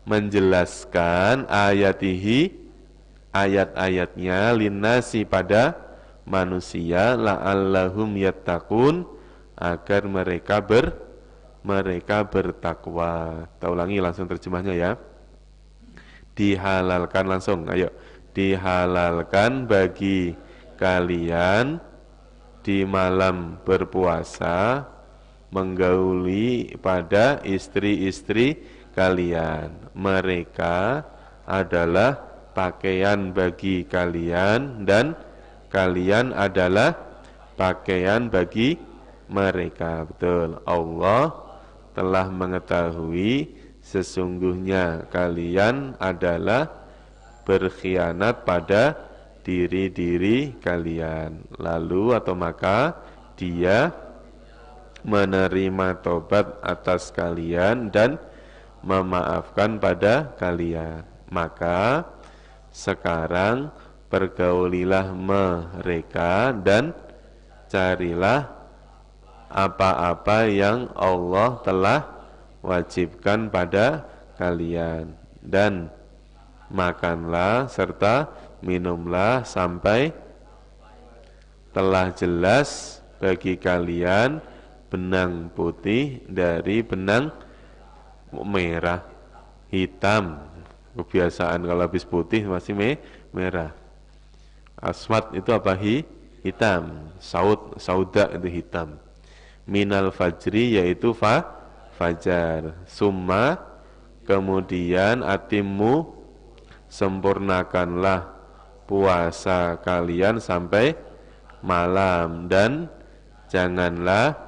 Speaker 1: menjelaskan ayat-ayatnya linnasi, pada manusia, la'allahum yattaqun, agar mereka bertakwa. Kita ulangi langsung terjemahnya ya. Dihalalkan langsung, ayo. Dihalalkan bagi kalian di malam berpuasa menggauli pada istri-istri kalian. Mereka adalah pakaian bagi kalian, dan kalian adalah pakaian bagi mereka. Betul. Allah telah mengetahui sesungguhnya kalian adalah berkhianat pada diri-diri kalian. Lalu atau maka Dia menerima tobat atas kalian dan memaafkan pada kalian. Maka sekarang pergaulilah mereka dan carilah apa-apa yang Allah telah wajibkan pada kalian, dan makanlah serta minumlah sampai telah jelas bagi kalian benang putih dari benang merah. Hitam, kebiasaan kalau habis putih masih merah. Aswad itu apa? Hitam. Sauda itu hitam. Minal fajri, yaitu fajar. Summa, kemudian atimmu, sempurnakanlah puasa kalian sampai malam, dan janganlah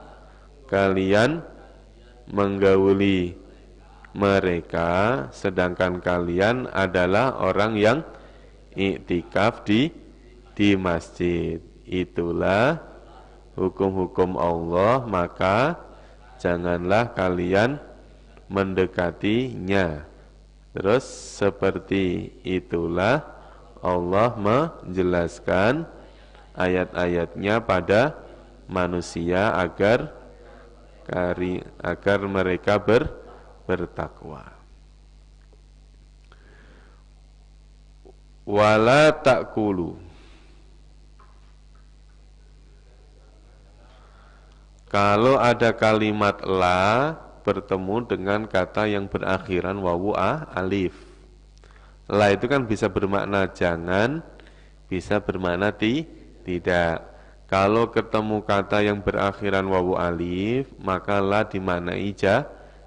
Speaker 1: kalian menggauli mereka sedangkan kalian adalah orang yang iktikaf di masjid. Itulah hukum-hukum Allah, maka janganlah kalian mendekatinya. Terus seperti itulah Allah menjelaskan ayat-ayatnya pada manusia agar mereka bertakwa. Wala ta'kulu, kalau ada kalimat la bertemu dengan kata yang berakhiran wawu alif. La itu kan bisa bermakna jangan, bisa bermakna tidak. Kalau ketemu kata yang berakhiran wawu alif, maka la dimaknai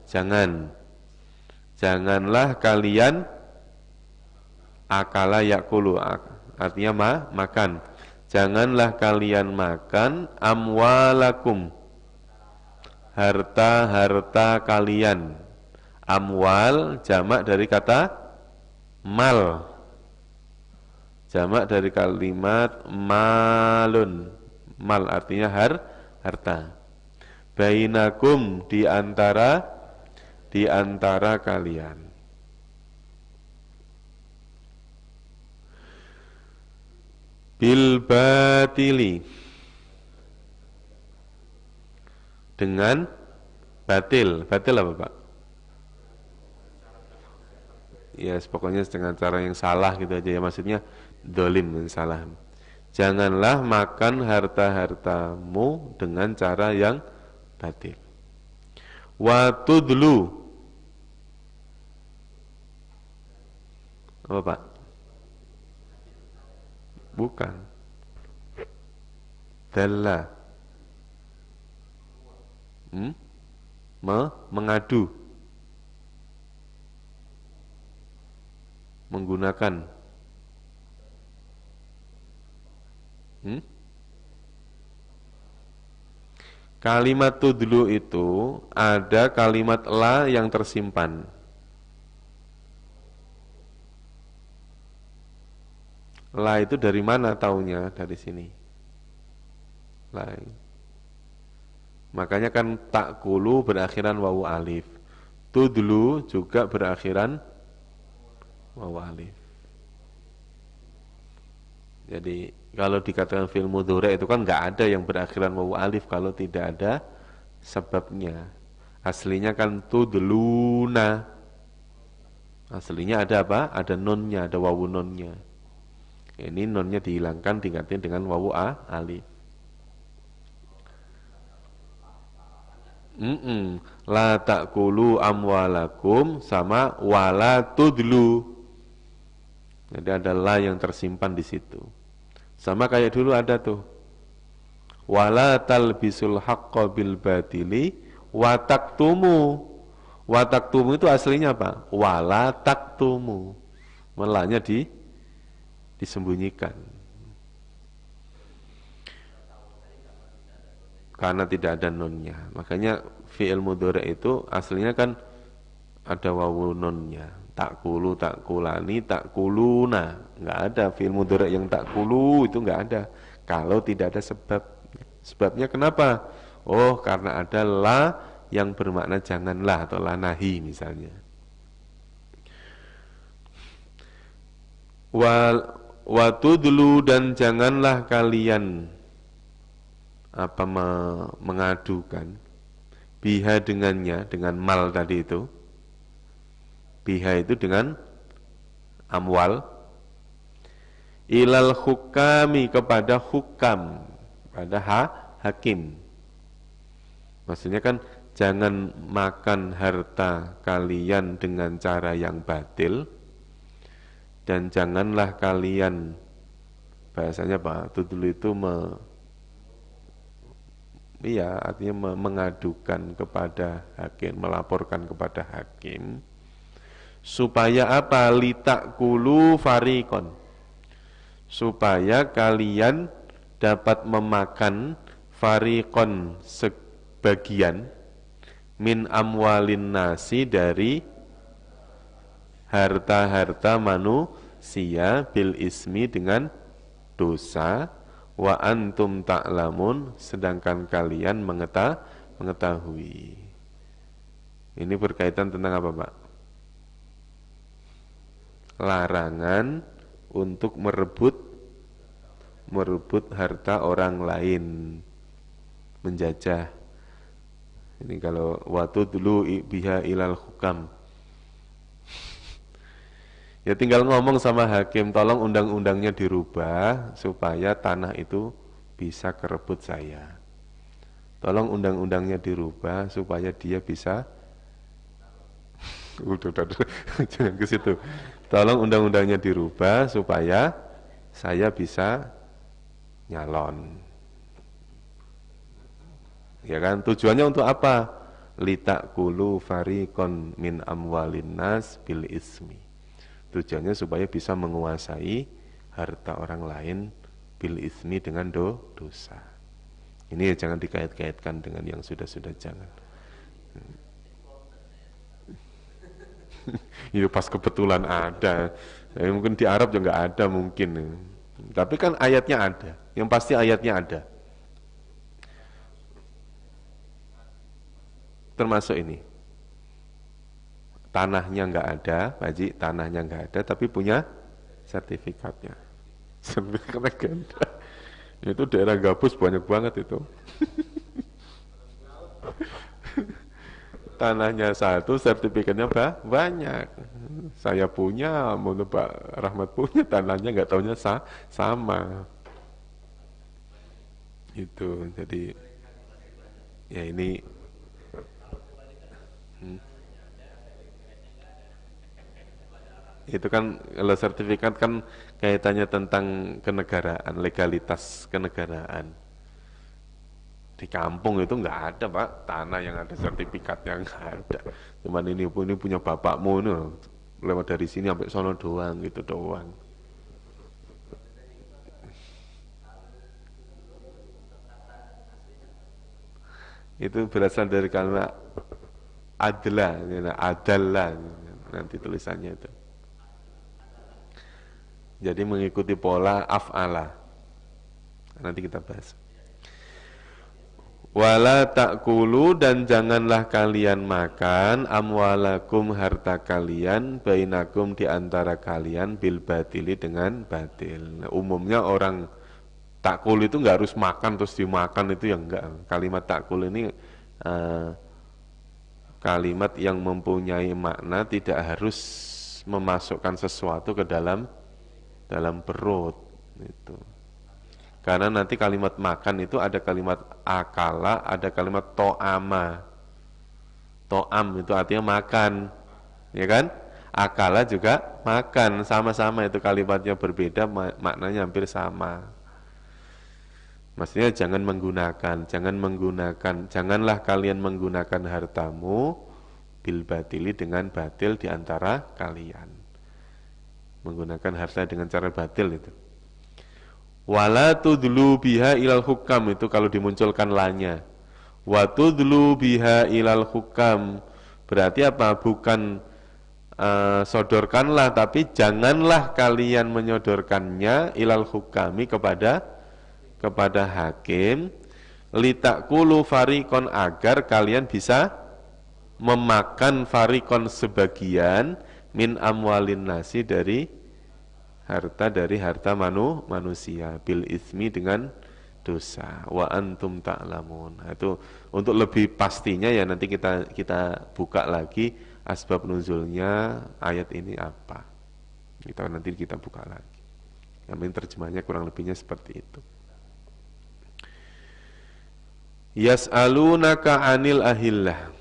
Speaker 1: jangan. Janganlah kalian akala yakulu, artinya makan. Janganlah kalian makan amwalakum, harta-harta kalian. Amwal jamak dari kata mal, jamak dari kalimat malun. Mal artinya harta. Bainakum, di antara kalian. Bil batili, dengan batil. Batil apa, Pak? Ya, pokoknya dengan cara yang salah gitu aja ya, maksudnya dolim, salah. Janganlah makan harta-hartamu dengan cara yang batil. Wa tudlu, apa, Pak? Bukan. Dalla, mengadu, menggunakan. Kalimat tudlu itu ada kalimat la yang tersimpan. La itu dari mana taunya? Dari sini. La. Makanya kan takulu berakhiran wawu alif. Tudlu juga berakhiran wawu alif. Jadi kalau dikatakan fi'il mudhari' itu kan nggak ada yang berakhiran wawu alif kalau tidak ada sebabnya. Aslinya kan tudluna. Aslinya ada apa? Ada nunnya, ada wawu nunnya. Ini nunnya dihilangkan diganti dengan wawu alif. La ta'kulu amwalakum sama wala tudlu. Jadi ada la yang tersimpan di situ. Sama kayak dulu ada tuh. Wala talbisul haqqo bil batili wa taktumu. Wa taktumu itu aslinya apa? Wala taktumu. Melanya disembunyikan. Karena tidak ada nunnya. Makanya fi'il mudhari' itu aslinya kan ada wawu nunnya. Takulu, takulani, takuluna. Enggak ada fi'il mudhari' yang takulu, itu enggak ada. Kalau tidak ada sebab. Sebabnya kenapa? Oh, karena ada la yang bermakna janganlah atau la nahi misalnya. Wa tudlu, dan janganlah kalian mengadukan biha dengannya, dengan mal tadi itu. Biha itu dengan amwal. Ilal hukami, kepada hukam, pada hakim. Maksudnya kan jangan makan harta kalian dengan cara yang batil, dan janganlah kalian, bahasanya Pak Tudul itu artinya mengadukan kepada hakim, melaporkan kepada hakim, supaya apa? Litakulu farikon, supaya kalian dapat memakan farikon, sebagian min amwalin nasi dari harta-harta manusia bil ismi dengan dosa wa antum ta'lamun sedangkan kalian mengetahui. Ini berkaitan tentang apa, Pak? Larangan untuk merebut harta orang lain, menjajah. Ini kalau waktu dulu biha ilal hukam, ya tinggal ngomong sama hakim, tolong undang-undangnya dirubah supaya tanah itu bisa kerebut saya. Tolong undang-undangnya dirubah supaya dia bisa udah jangan ke situ. Tolong undang-undangnya dirubah supaya saya bisa nyalon. Ya kan, tujuannya untuk apa? Litakulu fariqon min amwalin nas bil ismi. Tujuannya supaya bisa menguasai harta orang lain bil ismi dengan dosa. Ini jangan dikait-kaitkan dengan yang sudah-sudah, jangan. Itu pas kebetulan ada. Mungkin di Arab juga nggak ada mungkin. Tapi kan ayatnya ada. Yang pasti ayatnya ada. Termasuk ini. Tanahnya nggak ada, Pak Haji, tanahnya nggak ada, tapi punya sertifikatnya. Sertifikatnya ganda. Itu daerah gabus banyak banget itu. Tanahnya satu, sertifikatnya banyak. Saya punya, menurut Pak Rahmat punya, tanahnya nggak taunya sama. Itu, jadi ya ini. Itu kan kalau sertifikat kan kaitannya tentang kenegaraan, legalitas kenegaraan. Di kampung itu nggak ada, Pak, tanah yang ada sertifikatnya nggak ada. Cuman ini punya bapakmu, ini lewat dari sini sampai sono doang, gitu doang. Itu berasal dari kalimat adla, adalah, nanti tulisannya itu. Jadi mengikuti pola af'ala. Nanti kita bahas. Wala ta'kulu, dan janganlah kalian makan amwalakum, harta kalian, bainakum, di antara kalian, bil batili, dengan batil. Nah, umumnya orang takul itu nggak harus makan terus dimakan, itu ya enggak. Kalimat takul ini kalimat yang mempunyai makna tidak harus memasukkan sesuatu ke dalam perut itu. Karena nanti kalimat makan itu ada kalimat akala, ada kalimat to'ama. To'am itu artinya makan, ya kan? Akala juga makan, sama-sama itu kalimatnya berbeda, maknanya hampir sama. Maksudnya janganlah kalian menggunakan hartamu bil batili, dengan batil di antara kalian. Menggunakan harta dengan cara batil itu. Wala tudlu biha ilal hukam, itu kalau dimunculkan lanya. Wa tudlu biha ilal hukam berarti apa? Bukan sodorkanlah, tapi janganlah kalian menyodorkannya ilal hukami, kepada hakim, litakulu farikon, agar kalian bisa memakan farikon, sebagian, min amwalin nasi, dari harta manusia, bil ismi, dengan dosa, wa antum ta'lamun. Nah, itu untuk lebih pastinya ya nanti kita buka lagi asbab nuzulnya ayat ini apa. Nanti kita buka lagi. Yang penting terjemahnya kurang lebihnya seperti itu. Yas'alunaka 'anil ahillah.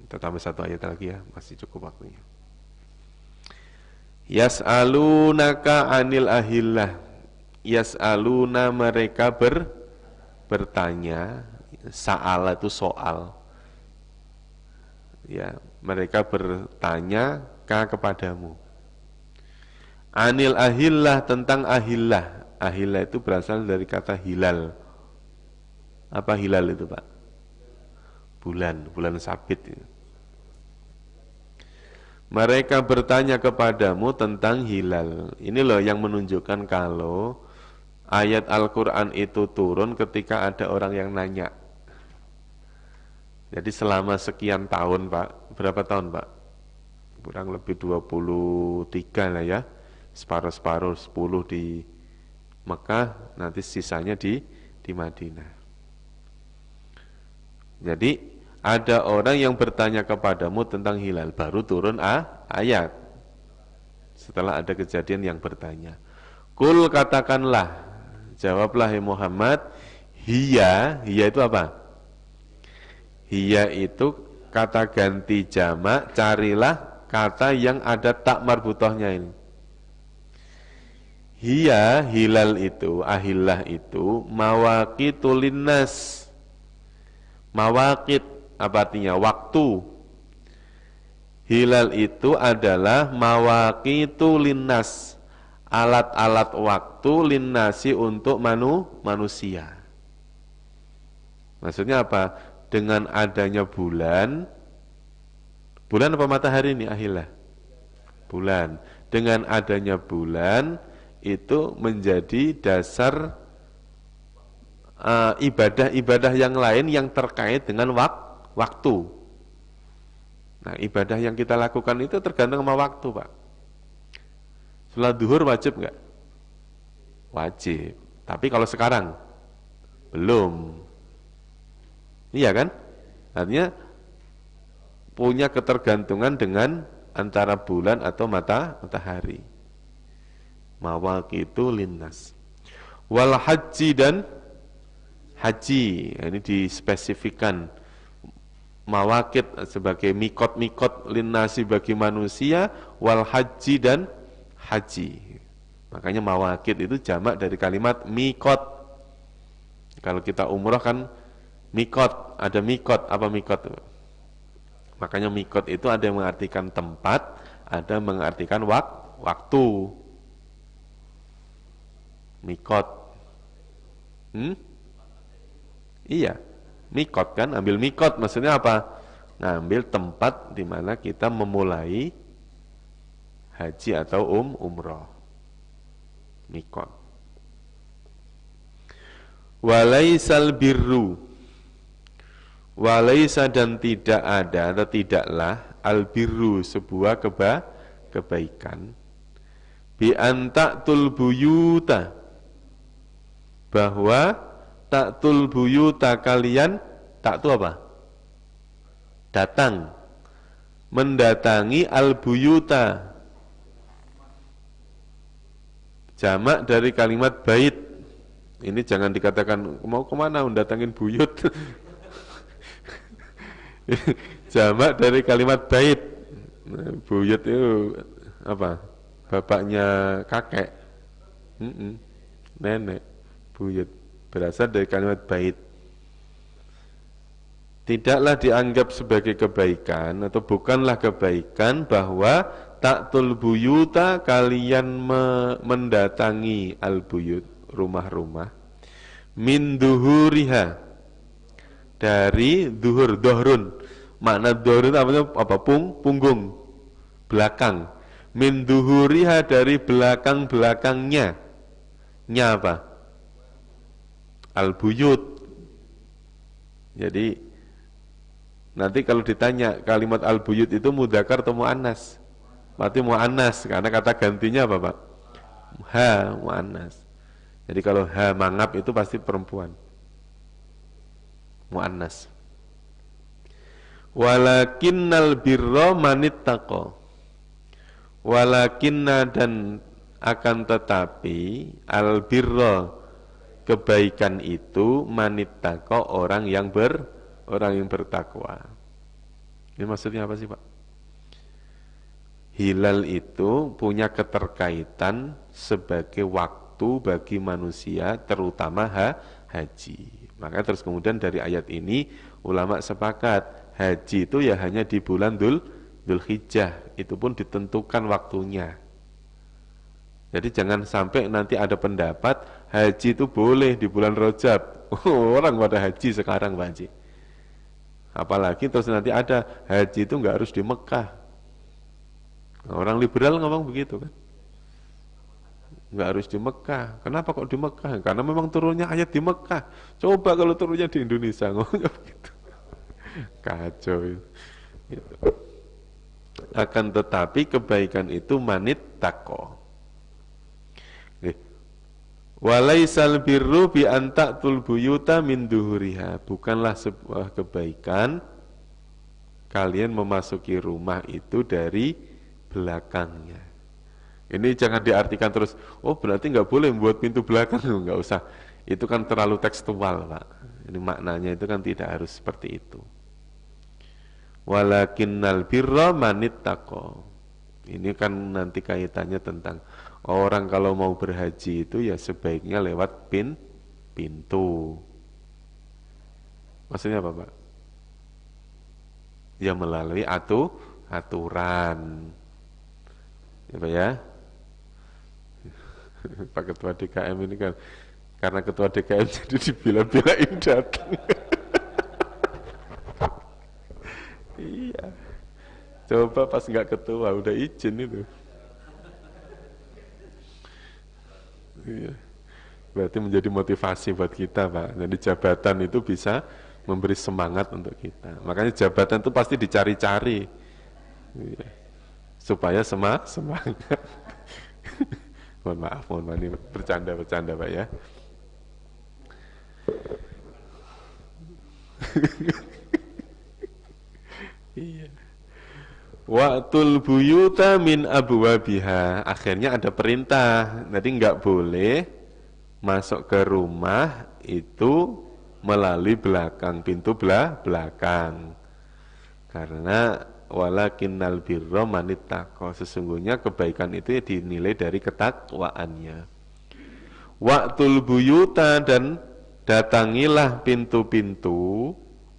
Speaker 1: Kita tambah satu ayat lagi ya, masih cukup waktunya. Yas'alunaka 'anil ahillah. Yas'aluna, mereka bertanya. Sa'ala itu soal. Ya, mereka bertanya kepadamu. 'Anil ahillah, tentang ahillah. Ahillah itu berasal dari kata hilal. Apa hilal itu Pak? Bulan sabit. Mereka bertanya kepadamu tentang hilal. Ini loh yang menunjukkan kalau ayat Al-Quran itu turun ketika ada orang yang nanya. Jadi selama sekian tahun Pak, berapa tahun Pak? Kurang lebih 23 lah ya. Separuh-separuh 10 di Mekah, nanti sisanya di Madinah. Jadi ada orang yang bertanya kepadamu tentang hilal, baru turun ayat. Setelah ada kejadian yang bertanya. Kul katakanlah, jawablah ya Muhammad, hiya itu apa? Hiya itu kata ganti jamak, carilah kata yang ada tak marbutohnya ini. Hiya, hilal itu, ahillah itu, mawaqitul linnas. Mawaqit, apa artinya? Waktu. Hilal itu adalah mawaqitul linnas, alat-alat waktu linnasi untuk manusia. Maksudnya apa? Dengan adanya bulan apa matahari ini ahillah? Bulan. Dengan adanya bulan itu menjadi dasar ibadah-ibadah yang lain yang terkait dengan waktu. Nah, ibadah yang kita lakukan itu tergantung sama waktu, Pak. Sholat duhur wajib nggak? Wajib. Tapi kalau sekarang belum. Iya kan? Artinya punya ketergantungan dengan antara bulan atau matahari. Mawaqitu linnas. Wal haji dan haji, ini dispesifikan mawaqit sebagai mikot linnasi bagi manusia, wal haji dan haji. Makanya mawaqit itu jamak dari kalimat mikot. Kalau kita umrah kan mikot, ada mikot, apa mikot? Makanya mikot itu ada yang mengartikan tempat, ada yang mengartikan waktu. Mikot. Iya, mikot kan, ambil mikot maksudnya apa? Ngambil tempat di mana kita memulai haji atau umrah. Mikot. Walaisal birru, walaisa dan tidak ada atau tidaklah albirru sebuah kebaikan bi antatul buyuta, bahwa taktul buyuta kalian, tak tu apa? Datang, mendatangi al buyuta, jamak dari kalimat bait. Ini jangan dikatakan mau kemana mendatangin buyut. Jamak dari kalimat bait. Nah, buyut itu apa? Bapaknya kakek, nenek. Buyut berasal dari kalimat bait. Tidaklah dianggap sebagai kebaikan atau bukanlah kebaikan bahwa taktul buyuta, kalian mendatangi al buyut, rumah-rumah, min duhuriha, dari duhur, dohrun. Makna dohrun apa? Punggung, belakang. Min duhuriha, dari belakang-belakangnya. Nya apa? Al-buyut. Jadi nanti kalau ditanya kalimat al-buyut itu mudzakkar atau muannas? Berarti muannas, karena kata gantinya apa, Pak? Ha, muannas. Jadi kalau ha mangap itu pasti perempuan. Muannas. Walakinnal birra manittaqa. Walakinna, dan akan tetapi al birra, kebaikan itu, manittaqo, orang yang bertakwa. Ini maksudnya apa sih, Pak? Hilal itu punya keterkaitan sebagai waktu bagi manusia, terutama haji. Maka terus kemudian dari ayat ini ulama sepakat haji itu ya hanya di bulan Dzulhijjah, itu pun ditentukan waktunya. Jadi jangan sampai nanti ada pendapat haji itu boleh di bulan Rajab, Orang pada haji sekarang Pak Haji. Apalagi terus nanti ada haji itu nggak harus di Mekah. Orang liberal ngomong begitu kan. Nggak harus di Mekah. Kenapa kok di Mekah? Karena memang turunnya ayat di Mekah. Coba kalau turunnya di Indonesia ngomongnya begitu. Kacau itu. Gitu. Akan tetapi kebaikan itu manit tako. Walaisal birru bi antatul buyuta min duhuriha. Bukanlah sebuah kebaikan kalian memasuki rumah itu dari belakangnya. Ini jangan diartikan terus, oh berarti nggak boleh membuat pintu belakang, nggak usah. Itu kan terlalu tekstual, Pak. Ini maknanya itu kan tidak harus seperti itu. Walakinnal birra manittaqo. Ini kan nanti kaitannya tentang orang kalau mau berhaji itu ya sebaiknya lewat pintu. Maksudnya apa, Pak? Ya melalui aturan. Ya, Pak ya? Pak Ketua DKM ini kan karena Ketua DKM jadi dibela-belain datang. Iya. Coba pas nggak ketua udah izin itu. Iya. Berarti menjadi motivasi buat kita, Pak. Jadi jabatan itu bisa memberi semangat untuk kita. Makanya jabatan itu pasti dicari-cari. Iya. Supaya semangat. Mohon maaf, ini bercanda Pak ya. Iya. Wa'tul buyuta min abwabiha. Akhirnya ada perintah. Jadi nggak boleh masuk ke rumah itu melalui belakang, pintu belakang. Karena walakinnal birra manittaqo. Sesungguhnya kebaikan itu dinilai dari ketakwaannya. Wa'tul buyuta, dan datangilah pintu-pintu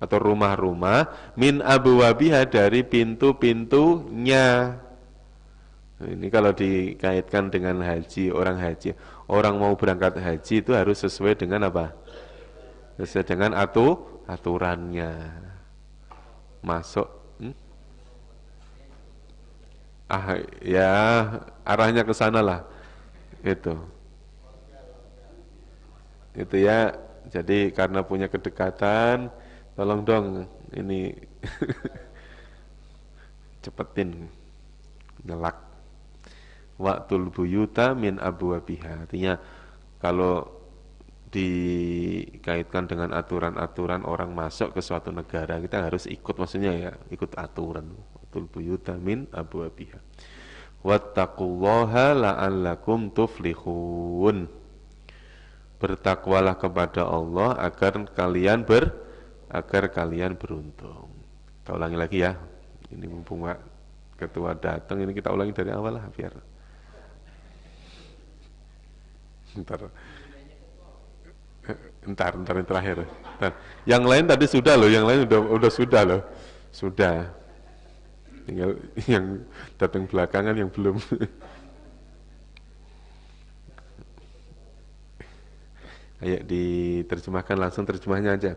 Speaker 1: atau rumah-rumah min abwabiha, dari pintu-pintunya. Ini kalau dikaitkan dengan haji, orang mau berangkat haji itu harus sesuai dengan apa? Sesuai dengan aturannya. Masuk ya arahnya ke sana lah. Itu ya. Jadi karena punya kedekatan, tolong dong ini cepetin ngelak. Wa'tul buyuta min abwabiha. Artinya kalau dikaitkan dengan aturan-aturan orang masuk ke suatu negara, kita harus ikut, maksudnya ya ikut aturan. Wa'tul buyuta min abwabiha. Wattaqullaha la'allakum tuflihun. Bertakwalah kepada Allah agar kalian beruntung. Kita ulangi lagi ya. Ini mumpung Pak Ketua datang, ini kita ulangi dari awal lah biar. Entar yang terakhir. Yang lain tadi sudah loh, yang lain udah sudah loh. Sudah. Tinggal yang datang belakangan yang belum. Ayo diterjemahkan langsung, terjemahnya aja.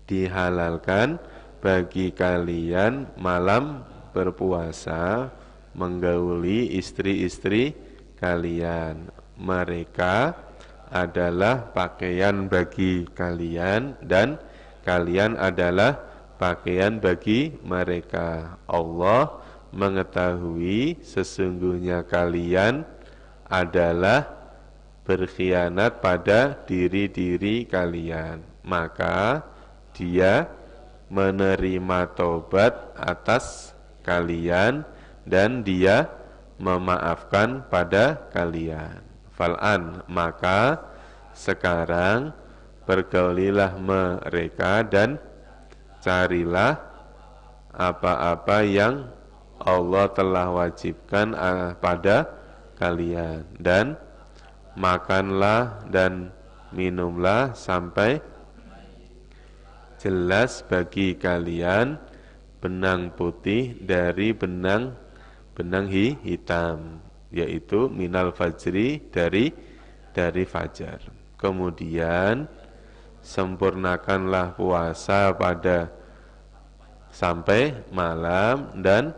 Speaker 1: Dihalalkan bagi kalian malam berpuasa menggauli istri-istri kalian. Mereka adalah pakaian bagi kalian dan kalian adalah pakaian bagi mereka. Allah mengetahui sesungguhnya kalian adalah berkhianat pada diri-diri kalian, maka Dia menerima taubat atas kalian dan Dia memaafkan pada kalian. Fal'an, maka sekarang pergaulilah mereka dan carilah apa-apa yang Allah telah wajibkan pada kalian, dan makanlah dan minumlah sampai jelas bagi kalian benang putih dari benang hitam, yaitu minal fajri, dari fajar. Kemudian sempurnakanlah puasa pada sampai malam, dan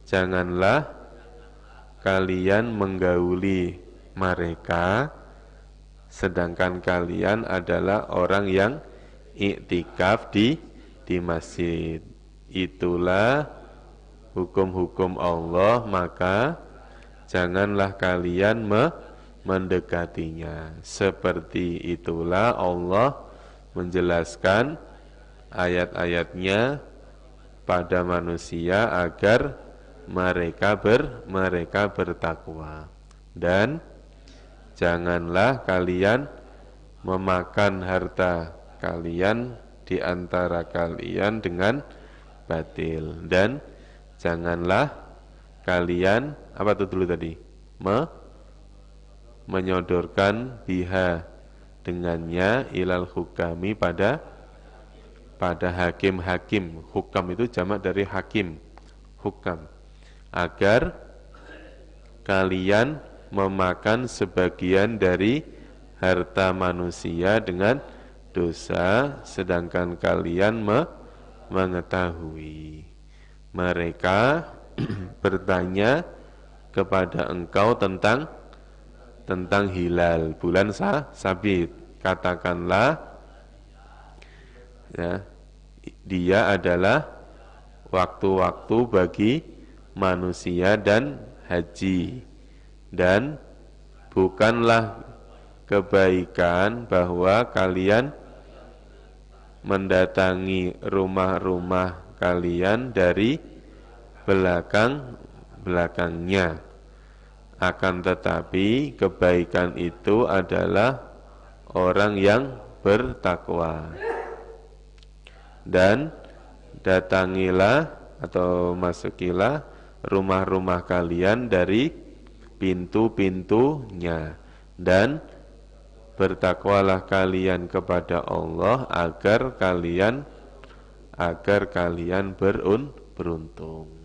Speaker 1: janganlah kalian menggauli mereka sedangkan kalian adalah orang yang iktikaf di masjid. Itulah hukum-hukum Allah, maka janganlah kalian mendekatinya. Seperti itulah Allah menjelaskan ayat-ayatnya pada manusia agar mereka bertakwa. Dan janganlah kalian memakan harta kalian di antara kalian dengan batil, dan janganlah kalian apa itu dulu tadi? Menyodorkan biha dengannya ilal hukami pada hakim-hakim. Hukam itu jamak dari hakim, hukam. Agar kalian memakan sebagian dari harta manusia dengan dosa, sedangkan kalian mengetahui. Mereka bertanya kepada engkau tentang hilal, bulan sabit. Katakanlah, ya, dia adalah waktu-waktu bagi manusia dan haji, dan bukanlah kebaikan bahwa kalian mendatangi rumah-rumah kalian dari belakangnya. Akan tetapi kebaikan itu adalah orang yang bertakwa. Dan datangilah atau masukilah rumah-rumah kalian dari pintu-pintunya, dan bertakwalah kalian kepada Allah agar kalian beruntung.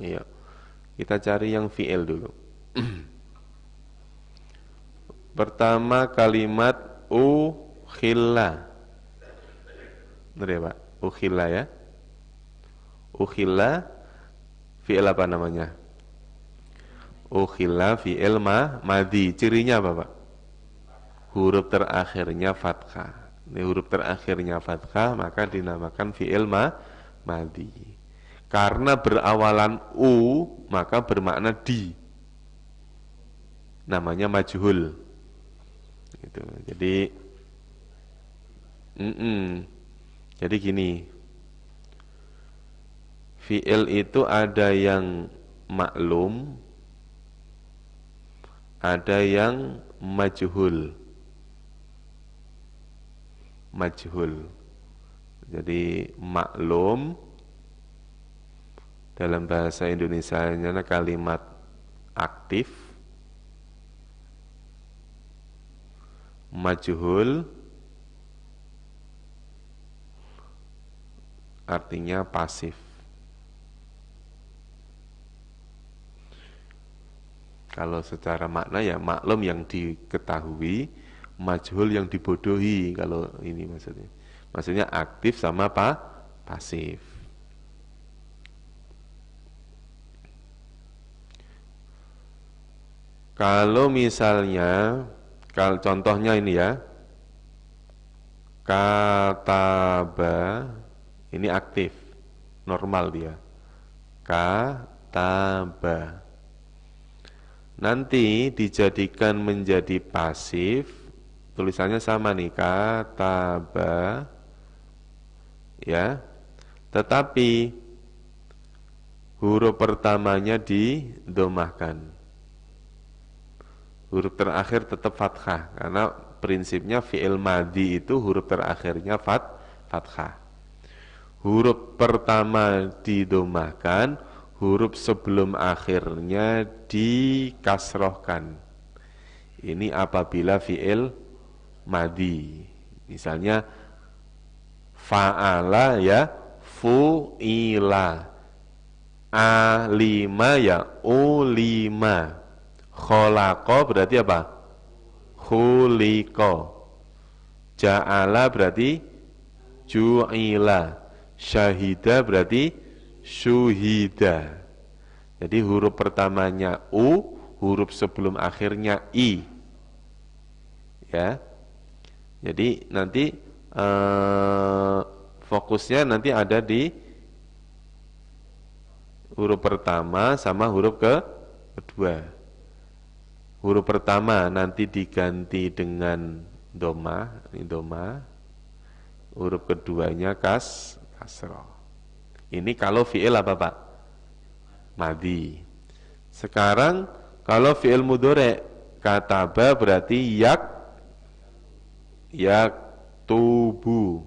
Speaker 1: Iya. Kita cari yang fi'il dulu. Pertama kalimat ukhilla. Benar ya Pak? Ukhilla ya. Ukhilla fi'il apa namanya? Ukhilla fi'il madhi. Cirinya apa Pak? Huruf terakhirnya fathah. Ini huruf terakhirnya fathah, maka dinamakan fi'il madhi. Karena berawalan u, maka bermakna di. Namanya majhul. Gitu. Jadi gini. Fi'il itu ada yang maklum, ada yang majhul. Jadi maklum dalam bahasa Indonesianya kalimat aktif, majhul artinya pasif. Kalau secara makna ya maklum yang diketahui, majhul yang dibodohi. Kalau ini maksudnya aktif sama pasif. Kalau misalnya, contohnya ini ya, kataba, ini aktif, normal dia. Kataba. Nanti dijadikan menjadi pasif, tulisannya sama nih, kataba, ya. Tetapi huruf pertamanya didomahkan. Huruf terakhir tetap fathah, karena prinsipnya fi'il madhi itu huruf terakhirnya fathah. Huruf pertama didomahkan, huruf sebelum akhirnya dikasrohkan. Ini apabila fi'il madhi. Misalnya Fa'ala ya fu'ila. Alima ya ulima. Kholaqa berarti apa? Khuliqa. Ja'ala berarti ju'ila. Syahida berarti syuhida. Jadi huruf pertamanya u, huruf sebelum akhirnya i. Ya. Jadi nanti fokusnya nanti ada di huruf pertama sama huruf kedua. Huruf pertama nanti diganti dengan doma, ini doma. Huruf keduanya kasroh. Ini kalau fi'il apa Pak? Madhi. Sekarang kalau fi'il mudhari' kataba berarti yaktubu.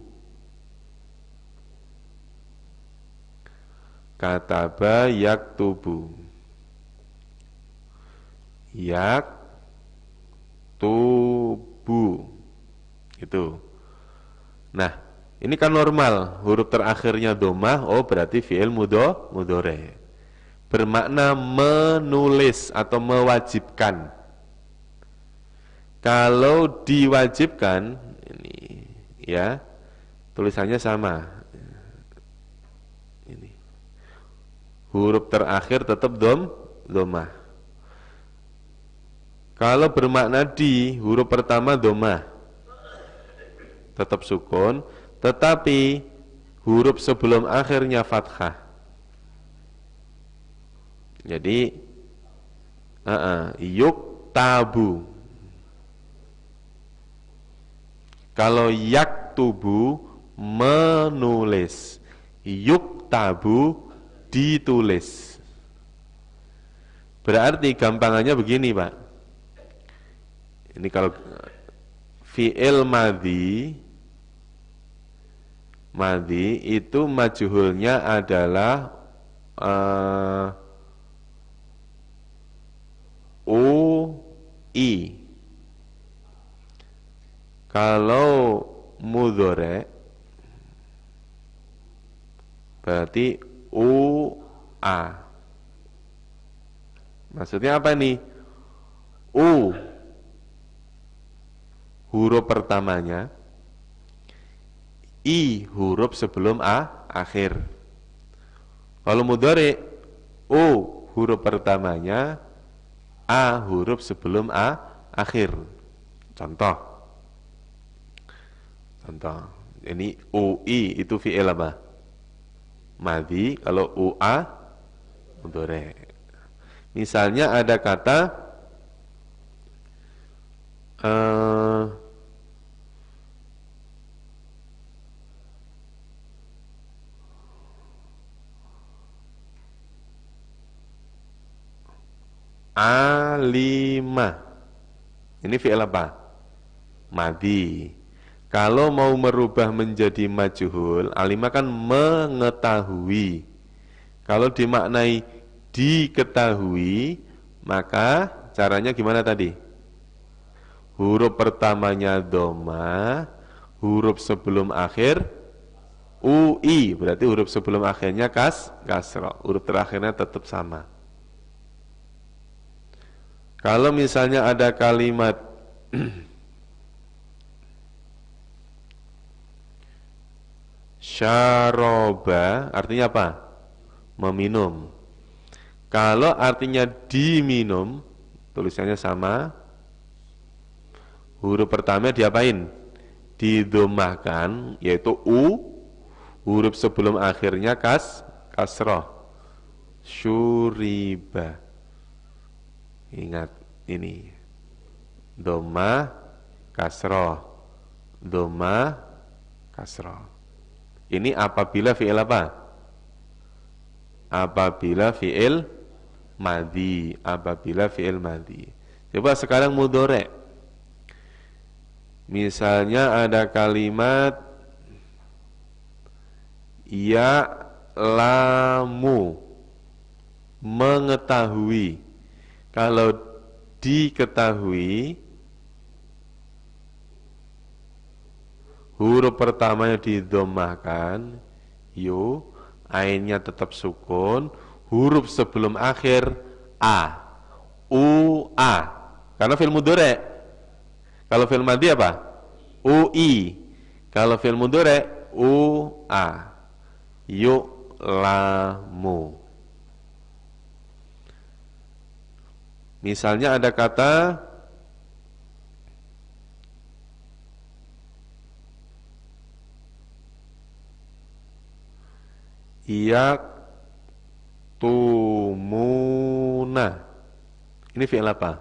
Speaker 1: Kataba yaktubu. Yaktubu. Itu. Nah, ini kan normal. Huruf terakhirnya domah, oh berarti fi'il mudhari'. Bermakna menulis atau mewajibkan. Kalau diwajibkan, ini ya, tulisannya sama. Ini. Huruf terakhir tetap domah. Kalau bermakna di, huruf pertama domah, tetap sukun, tetapi huruf sebelum akhirnya fathah. Jadi yuktabu. Kalau yaktubu menulis, yuktabu ditulis. Berarti gampangannya begini Pak. Ini kalau fi'il madhi itu majhulnya adalah i. Kalau mudhari' berarti a. Maksudnya apa nih? Huruf pertamanya, i huruf sebelum akhir. Kalau mudhari' huruf pertamanya, a huruf sebelum akhir. Contoh. Ini ui itu fi'il apa? Madhi. Kalau ua mudhari'. Misalnya ada kata alimah. Ini fi'il apa? Madhi. Kalau mau merubah menjadi majhul, alimah kan mengetahui. Kalau dimaknai diketahui, maka caranya gimana tadi? Huruf pertamanya doma, huruf sebelum akhir ui, berarti huruf sebelum akhirnya kasroh. Huruf terakhirnya tetap sama. Kalau misalnya ada kalimat syaroba, artinya apa? Meminum. Kalau artinya diminum, tulisannya sama. Huruf pertama diapain? Didomahkan, yaitu u. Huruf sebelum akhirnya kasroh. Syuriba. Ingat ini. Domah, kasroh. Domah, kasroh. Ini apabila fi'il apa? Apabila fi'il madhi. Apabila fi'il madhi. Coba sekarang mudhari'. Misalnya ada kalimat ya'lamu, mengetahui. Kalau diketahui, huruf pertamanya didhammahkan, yu, ainnya tetap sukun, huruf sebelum akhir a, u, a. Karena fi'il mudhari'. Kalau fi'il madhi apa? U, i. Kalau fi'il mudhari' u, a. Yu'lamu. Misalnya ada kata yaktumuna. Ini fi'il apa?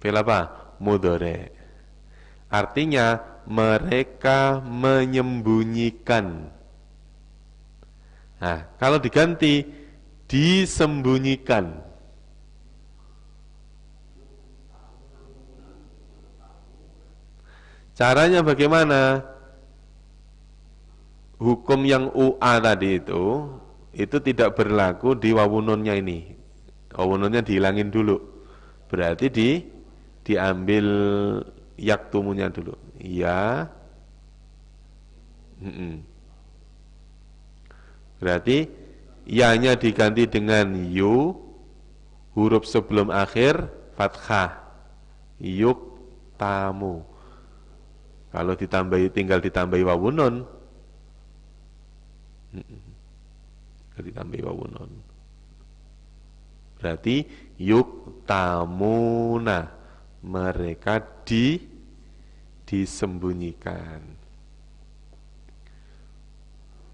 Speaker 1: Fi'il apa? Mudhari'. Artinya mereka menyembunyikan. Nah, kalau diganti disembunyikan. Caranya bagaimana? Hukum yang UA tadi itu tidak berlaku di wawununnya ini. Wawununnya dihilangin dulu. Berarti diambil yaktumunya dulu. Ya. Berarti ya-nya diganti dengan yu, huruf sebelum akhir fathah. Yuk tamu. Kalau tinggal ditambahi wawunun. Ditambahi wawunun. Berarti yuk tamuna, mereka disembunyikan.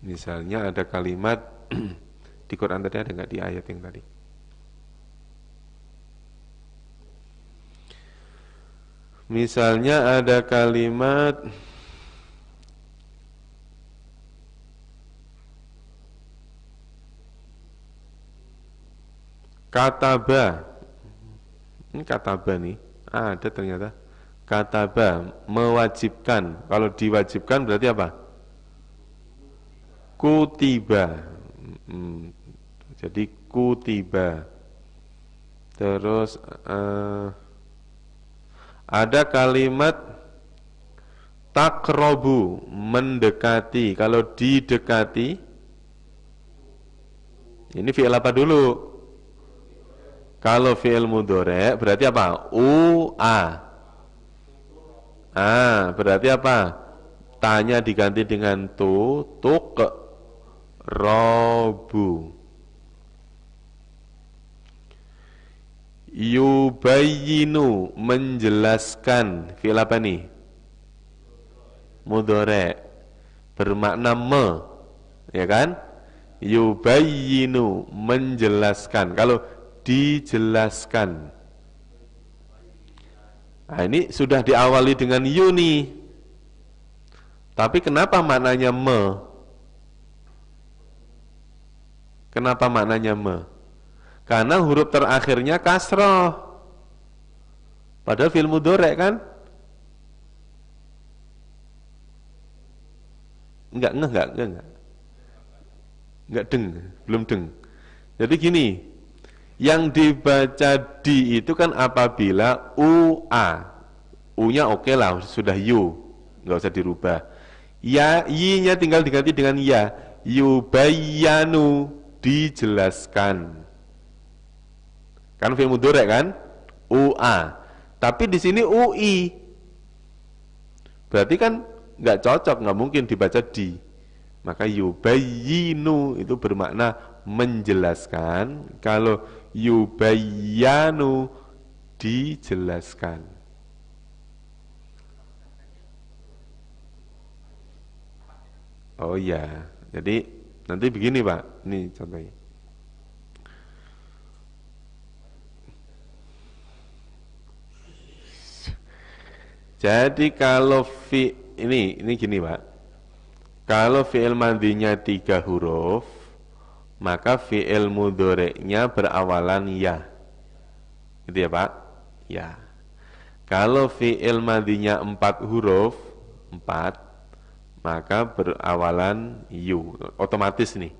Speaker 1: Misalnya ada kalimat di Quran tadi, ada nggak di ayat yang tadi? Misalnya ada kalimat kataba. Ini kataba nih. Ada ternyata. Kataba, mewajibkan. Kalau diwajibkan berarti apa? Kutiba. Jadi kutiba. Terus ada kalimat takrobu, mendekati. Kalau didekati, ini fi'il apa dulu? Kalau fi'il mudhari' berarti apa? U-a. Berarti apa? Tanya diganti dengan tuk, robu. Yubayyinu, menjelaskan. Fi'il apa nih? Mudhari', bermakna ya kan? Yubayyinu, menjelaskan. Kalau dijelaskan. Nah, ini sudah diawali dengan yuni. Tapi kenapa maknanya Kenapa maknanya Karena huruf terakhirnya kasroh. Padahal fi'il mudhari' kan? Enggak deng, belum deng. Jadi gini, yang dibaca di itu kan apabila u-a. U-nya oke lah, sudah yu, nggak usah dirubah. Ya, yi-nya tinggal diganti dengan ya. Yubayyanu, dijelaskan. Kan fi'il mudhari' kan? U-a. Tapi di sini u-i. Berarti kan nggak cocok, nggak mungkin dibaca di. Maka yubayyinu itu bermakna menjelaskan. Kalau yubayyanu, dijelaskan. Oh iya, jadi nanti begini Pak, ini contohnya. Jadi kalau ini gini Pak, kalau fi'il madhinya 3 huruf, maka fi'il mudhari'nya berawalan ya. Gitu ya Pak? Ya. Kalau fi'il madhinya 4 huruf, 4, maka berawalan yu. Otomatis nih.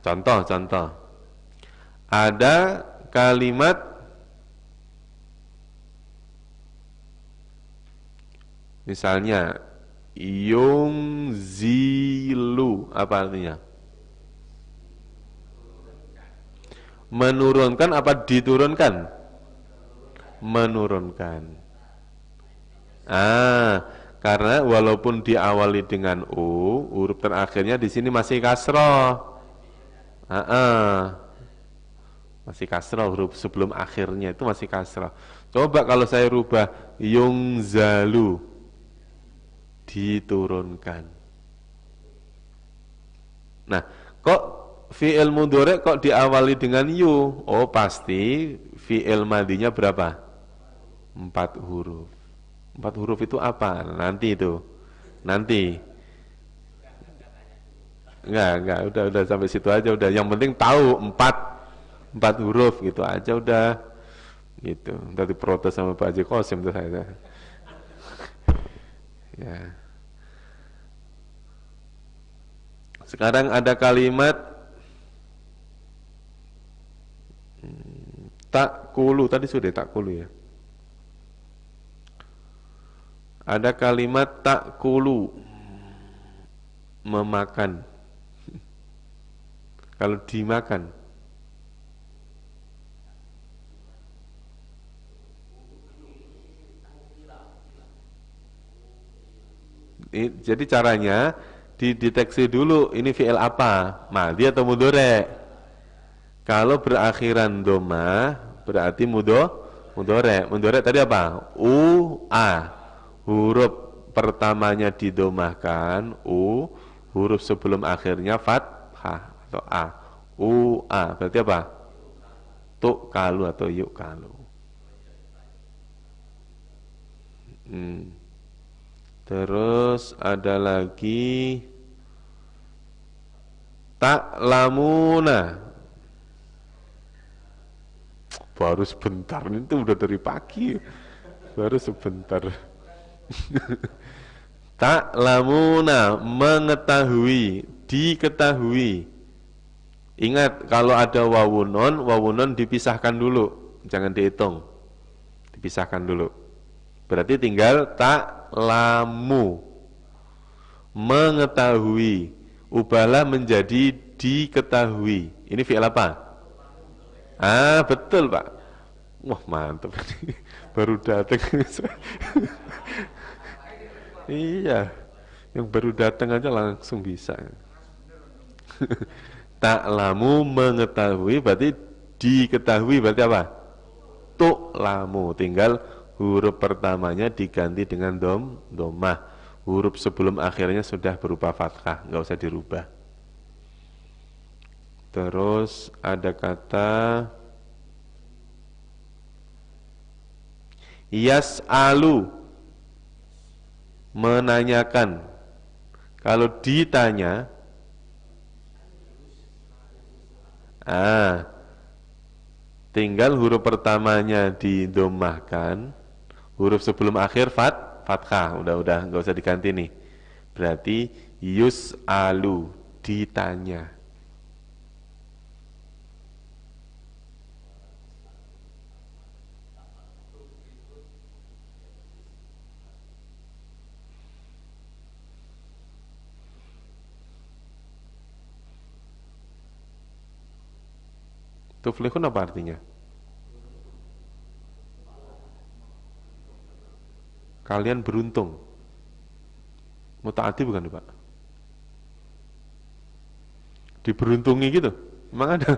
Speaker 1: Contoh. Ada kalimat misalnya yungzilu, apa artinya? Menurunkan apa diturunkan? Menurunkan. Karena walaupun diawali dengan u, huruf terakhirnya di sini masih kasroh. Masih kasroh, huruf sebelum akhirnya itu masih kasroh. Coba kalau saya rubah yungzalu, diturunkan. Nah, kok fi'il mudhari' kok diawali dengan yu? Oh, pasti fi'il madinya berapa? 4 huruf. 4 huruf itu apa? Nanti itu. Nanti. Enggak, udah sampai situ aja udah. Yang penting tahu 4 huruf gitu aja udah. Gitu. Tadi protes sama Pak Haji Qasim tuh saya. Ya. Sekarang ada kalimat takulu, tadi sudah takulu ya. Ada kalimat takulu, memakan. Kalau dimakan, jadi caranya dideteksi dulu ini fi'il apa, madhi atau mudhari'. Kalau berakhiran doma berarti mudhari'. Mudhari' tadi apa? A. Huruf pertamanya didomahkan u, huruf sebelum akhirnya fathah atau a. A berarti apa? Tu'kalu atau yu'kalu. Terus ada lagi ta'lamuna. Baru sebentar, itu udah dari pagi. Baru sebentar. Ta'lamuna, mengetahui, diketahui. Ingat kalau ada wawunon dipisahkan dulu, jangan dihitung. Dipisahkan dulu. Berarti tinggal ta'lamu. Mengetahui, ubahlah menjadi diketahui. Ini fi'il apa? Betul Pak. Wah mantap. Baru datang. Iya, yang baru datang aja langsung bisa. Ta'lamu, mengetahui, berarti diketahui, berarti apa? Tu'lamu, tinggal huruf pertamanya diganti dengan domah. Huruf sebelum akhirnya sudah berupa fathah, nggak usah dirubah. Terus ada kata yas'alu, menanyakan. Kalau ditanya, tinggal huruf pertamanya didomahkan, huruf sebelum akhir fathah, udah nggak usah diganti nih. Berarti yus'alu, ditanya. Tuflihun apa artinya? Kalian beruntung. Muta'addi bukan Pak? Diberuntungi gitu. Emang ada?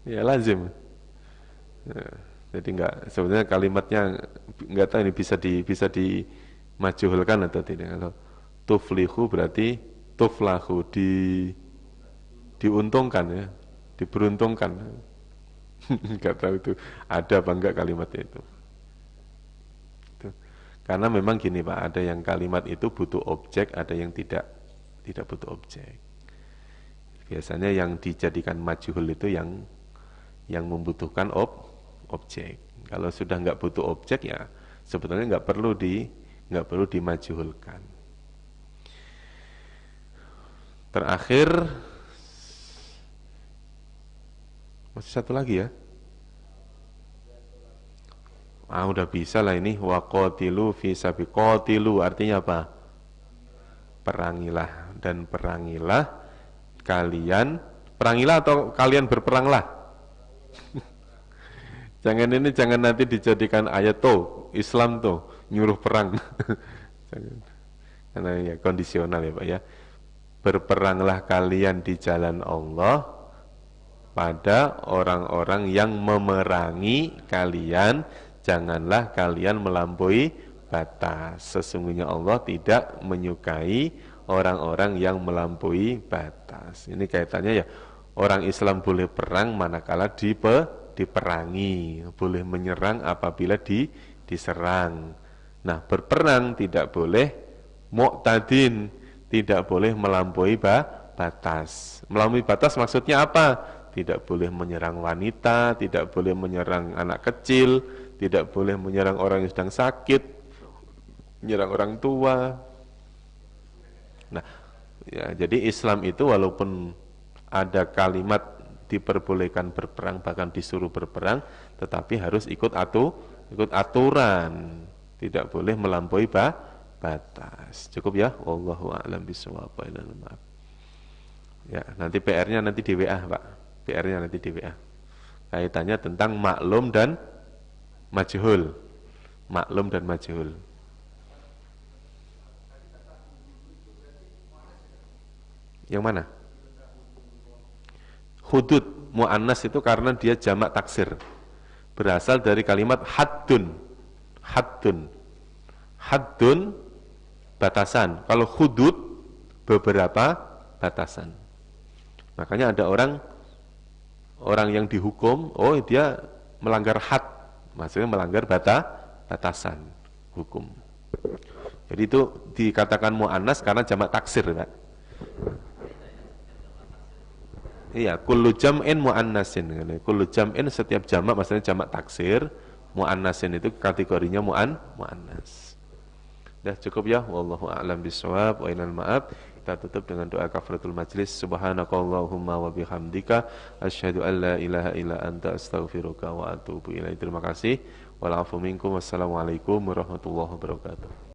Speaker 1: Ya lazim. Ya, jadi enggak, sebenarnya kalimatnya enggak tahu ini bisa dimajuhulkan atau tidak. Kalau tuflihu berarti tuflahu, diuntungkan ya, diberuntungkan. Enggak tahu itu ada apa enggak kalimatnya itu. Karena memang gini Pak, ada yang kalimat itu butuh objek, ada yang tidak butuh objek. Biasanya yang dijadikan majhul itu yang membutuhkan objek. Kalau sudah nggak butuh objek ya sebetulnya nggak perlu dimajhulkan. Terakhir Masih satu lagi ya. Udah bisa lah ini. Wa qatilu fi sabi. Qatilu artinya apa? Perangilah. Dan perangilah kalian. Perangilah atau kalian berperanglah? Jangan nanti dijadikan ayat tuh Islam tuh nyuruh perang. Jangan. Karena ya kondisional ya Pak ya. Berperanglah kalian di jalan Allah pada orang-orang yang memerangi kalian, janganlah kalian melampaui batas. Sesungguhnya Allah tidak menyukai orang-orang yang melampaui batas. Ini kaitannya ya, orang Islam boleh perang manakala diperangi, boleh menyerang apabila diserang. Nah, berperang tidak boleh mu'tadin, tidak boleh melampaui batas. Melampaui batas maksudnya apa? Tidak boleh menyerang wanita, tidak boleh menyerang anak kecil, tidak boleh menyerang orang yang sedang sakit, menyerang orang tua. Nah, ya, jadi Islam itu walaupun ada kalimat diperbolehkan berperang, bahkan disuruh berperang, tetapi harus ikut aturan, tidak boleh melampaui batas. Cukup ya, wallahu a'lam bishawab. Ya, nanti PR-nya nanti di WA, Pak. PR-nya nanti di WA. Kaitannya tentang maklum dan majhul. Maklum dan majhul. Yang mana? Hudud mu'annas itu karena dia jamak taksir. Berasal dari kalimat haddun. Haddun. Haddun batasan. Kalau hudud beberapa batasan. Makanya ada orang yang dihukum, oh dia melanggar had, maksudnya melanggar batasan hukum. Jadi itu dikatakan mu'annas karena jamak taksir, Pak. Iya, kullu jam'in mu'annasin. Kullu jam'in setiap jamak maksudnya jamak taksir, mu'annasin itu kategorinya mu'annas. Dah cukup ya, wallahu a'lam bishawab wa inal ma'ab. Kita tutup dengan doa kafaratul majlis. Subhanakallahumma wa bihamdika asyhadu an la ilaha illa anta astaghfiruka wa atubu ilaik. Terima kasih. Wal afu minkum. Wassalamualaikum warahmatullahi wabarakatuh.